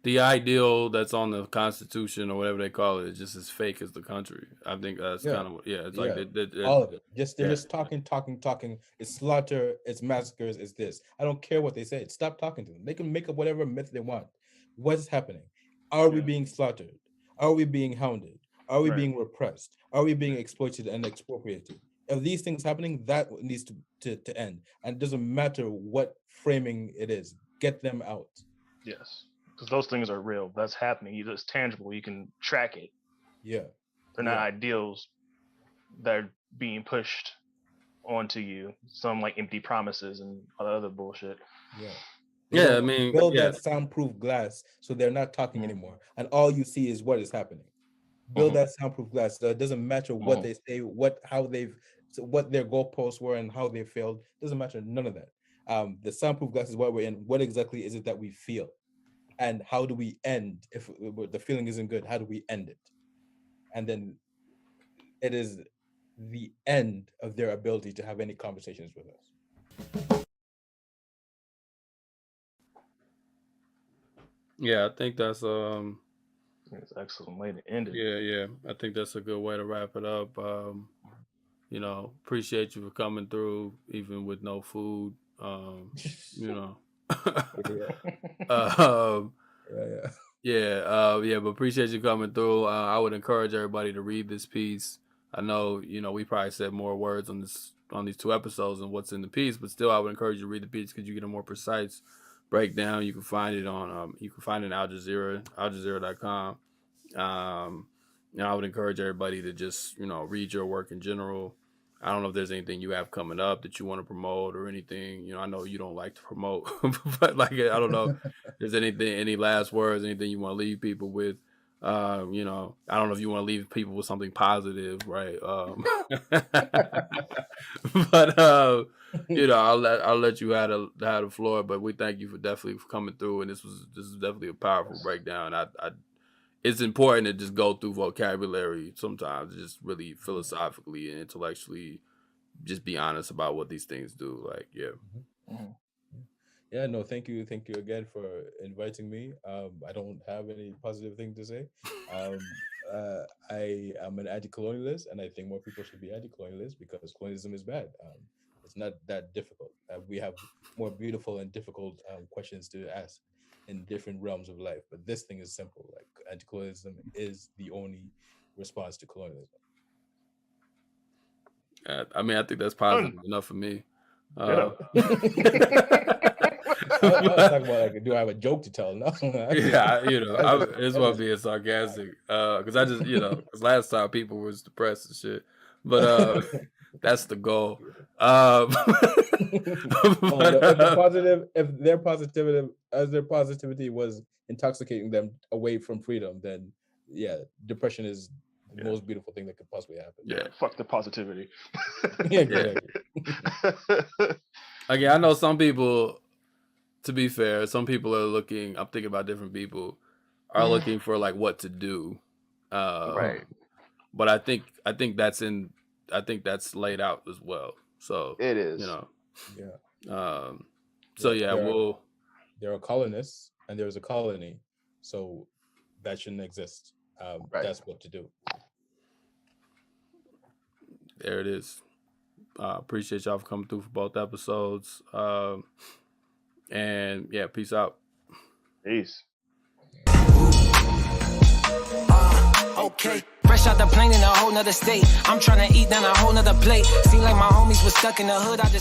ideal that's on the Constitution or whatever they call it is just as fake as the country. I think that's kind of it's like all of it. They're just talking. It's slaughter, it's massacres, it's this. I don't care what they say. Stop talking to them. They can make up whatever myth they want. What's happening? Are we being slaughtered? Are we being hounded? Are we being repressed? Are we being exploited and expropriated? If these things happening, that needs to end. And it doesn't matter what framing it is. Get them out. Yes. Because those things are real. That's happening. It's tangible. You can track it. Yeah. They're not ideals that are being pushed onto you. Some like empty promises and other bullshit. Yeah. I mean, build that soundproof glass so they're not talking anymore. And all you see is what is happening. Build that soundproof glass. So it doesn't matter what they say, what their goalposts were and how they failed. It doesn't matter. None of that. The soundproof glass is what we're in. What exactly is it that we feel? And how do we end if the feeling isn't good? How do we end it? And then it is the end of their ability to have any conversations with us. Yeah, I think that's it's an excellent way to end it. Yeah. I think that's a good way to wrap it up. Appreciate you for coming through, even with no food. But appreciate you coming through. I would encourage everybody to read this piece. I know, we probably said more words on these 2 episodes than what's in the piece, but still I would encourage you to read the piece because you get a more precise breakdown. You can find it on Al Jazeera, aljazeera.com. I would encourage everybody to just, read your work in general. I don't know if there's anything you have coming up that you want to promote or anything. I know you don't like to promote, but I don't know if there's any last words, anything you want to leave people with. I don't know if you want to leave people with something positive, right? But I'll let you have the floor. But we thank you for definitely coming through, and this is definitely a powerful breakdown. It's important to just go through vocabulary sometimes, just really philosophically and intellectually, just be honest about what these things do. Yeah, no, thank you again for inviting me. I don't have any positive thing to say. I am an anti-colonialist, and I think more people should be anti-colonialists because colonialism is bad. It's not that difficult. We have more beautiful and difficult questions to ask in different realms of life. But this thing is simple. Like anti-colonialism is the only response to colonialism. I mean, I think that's positive enough for me. I was talking about like, do I have a joke to tell? No. Yeah, I just want being sarcastic because I just, because last time people was depressed and shit, but that's the goal. If their positivity was intoxicating them away from freedom, then yeah, depression is the most beautiful thing that could possibly happen. Yeah, fuck the positivity. Yeah, exactly. Again, I know some people. To be fair, some people are looking. I'm thinking about different people are looking for like what to do, Right. But I think that's laid out as well. So It is. Yeah. So yeah, there are colonists and there's a colony, so that shouldn't exist. Right. That's what to do. There it is. Appreciate y'all for coming through for both episodes. And yeah, peace out. Peace. Okay. Fresh out the plane in a whole nother state. I'm trying to eat down a whole nother plate. Seem like my homies was stuck in the hood. I just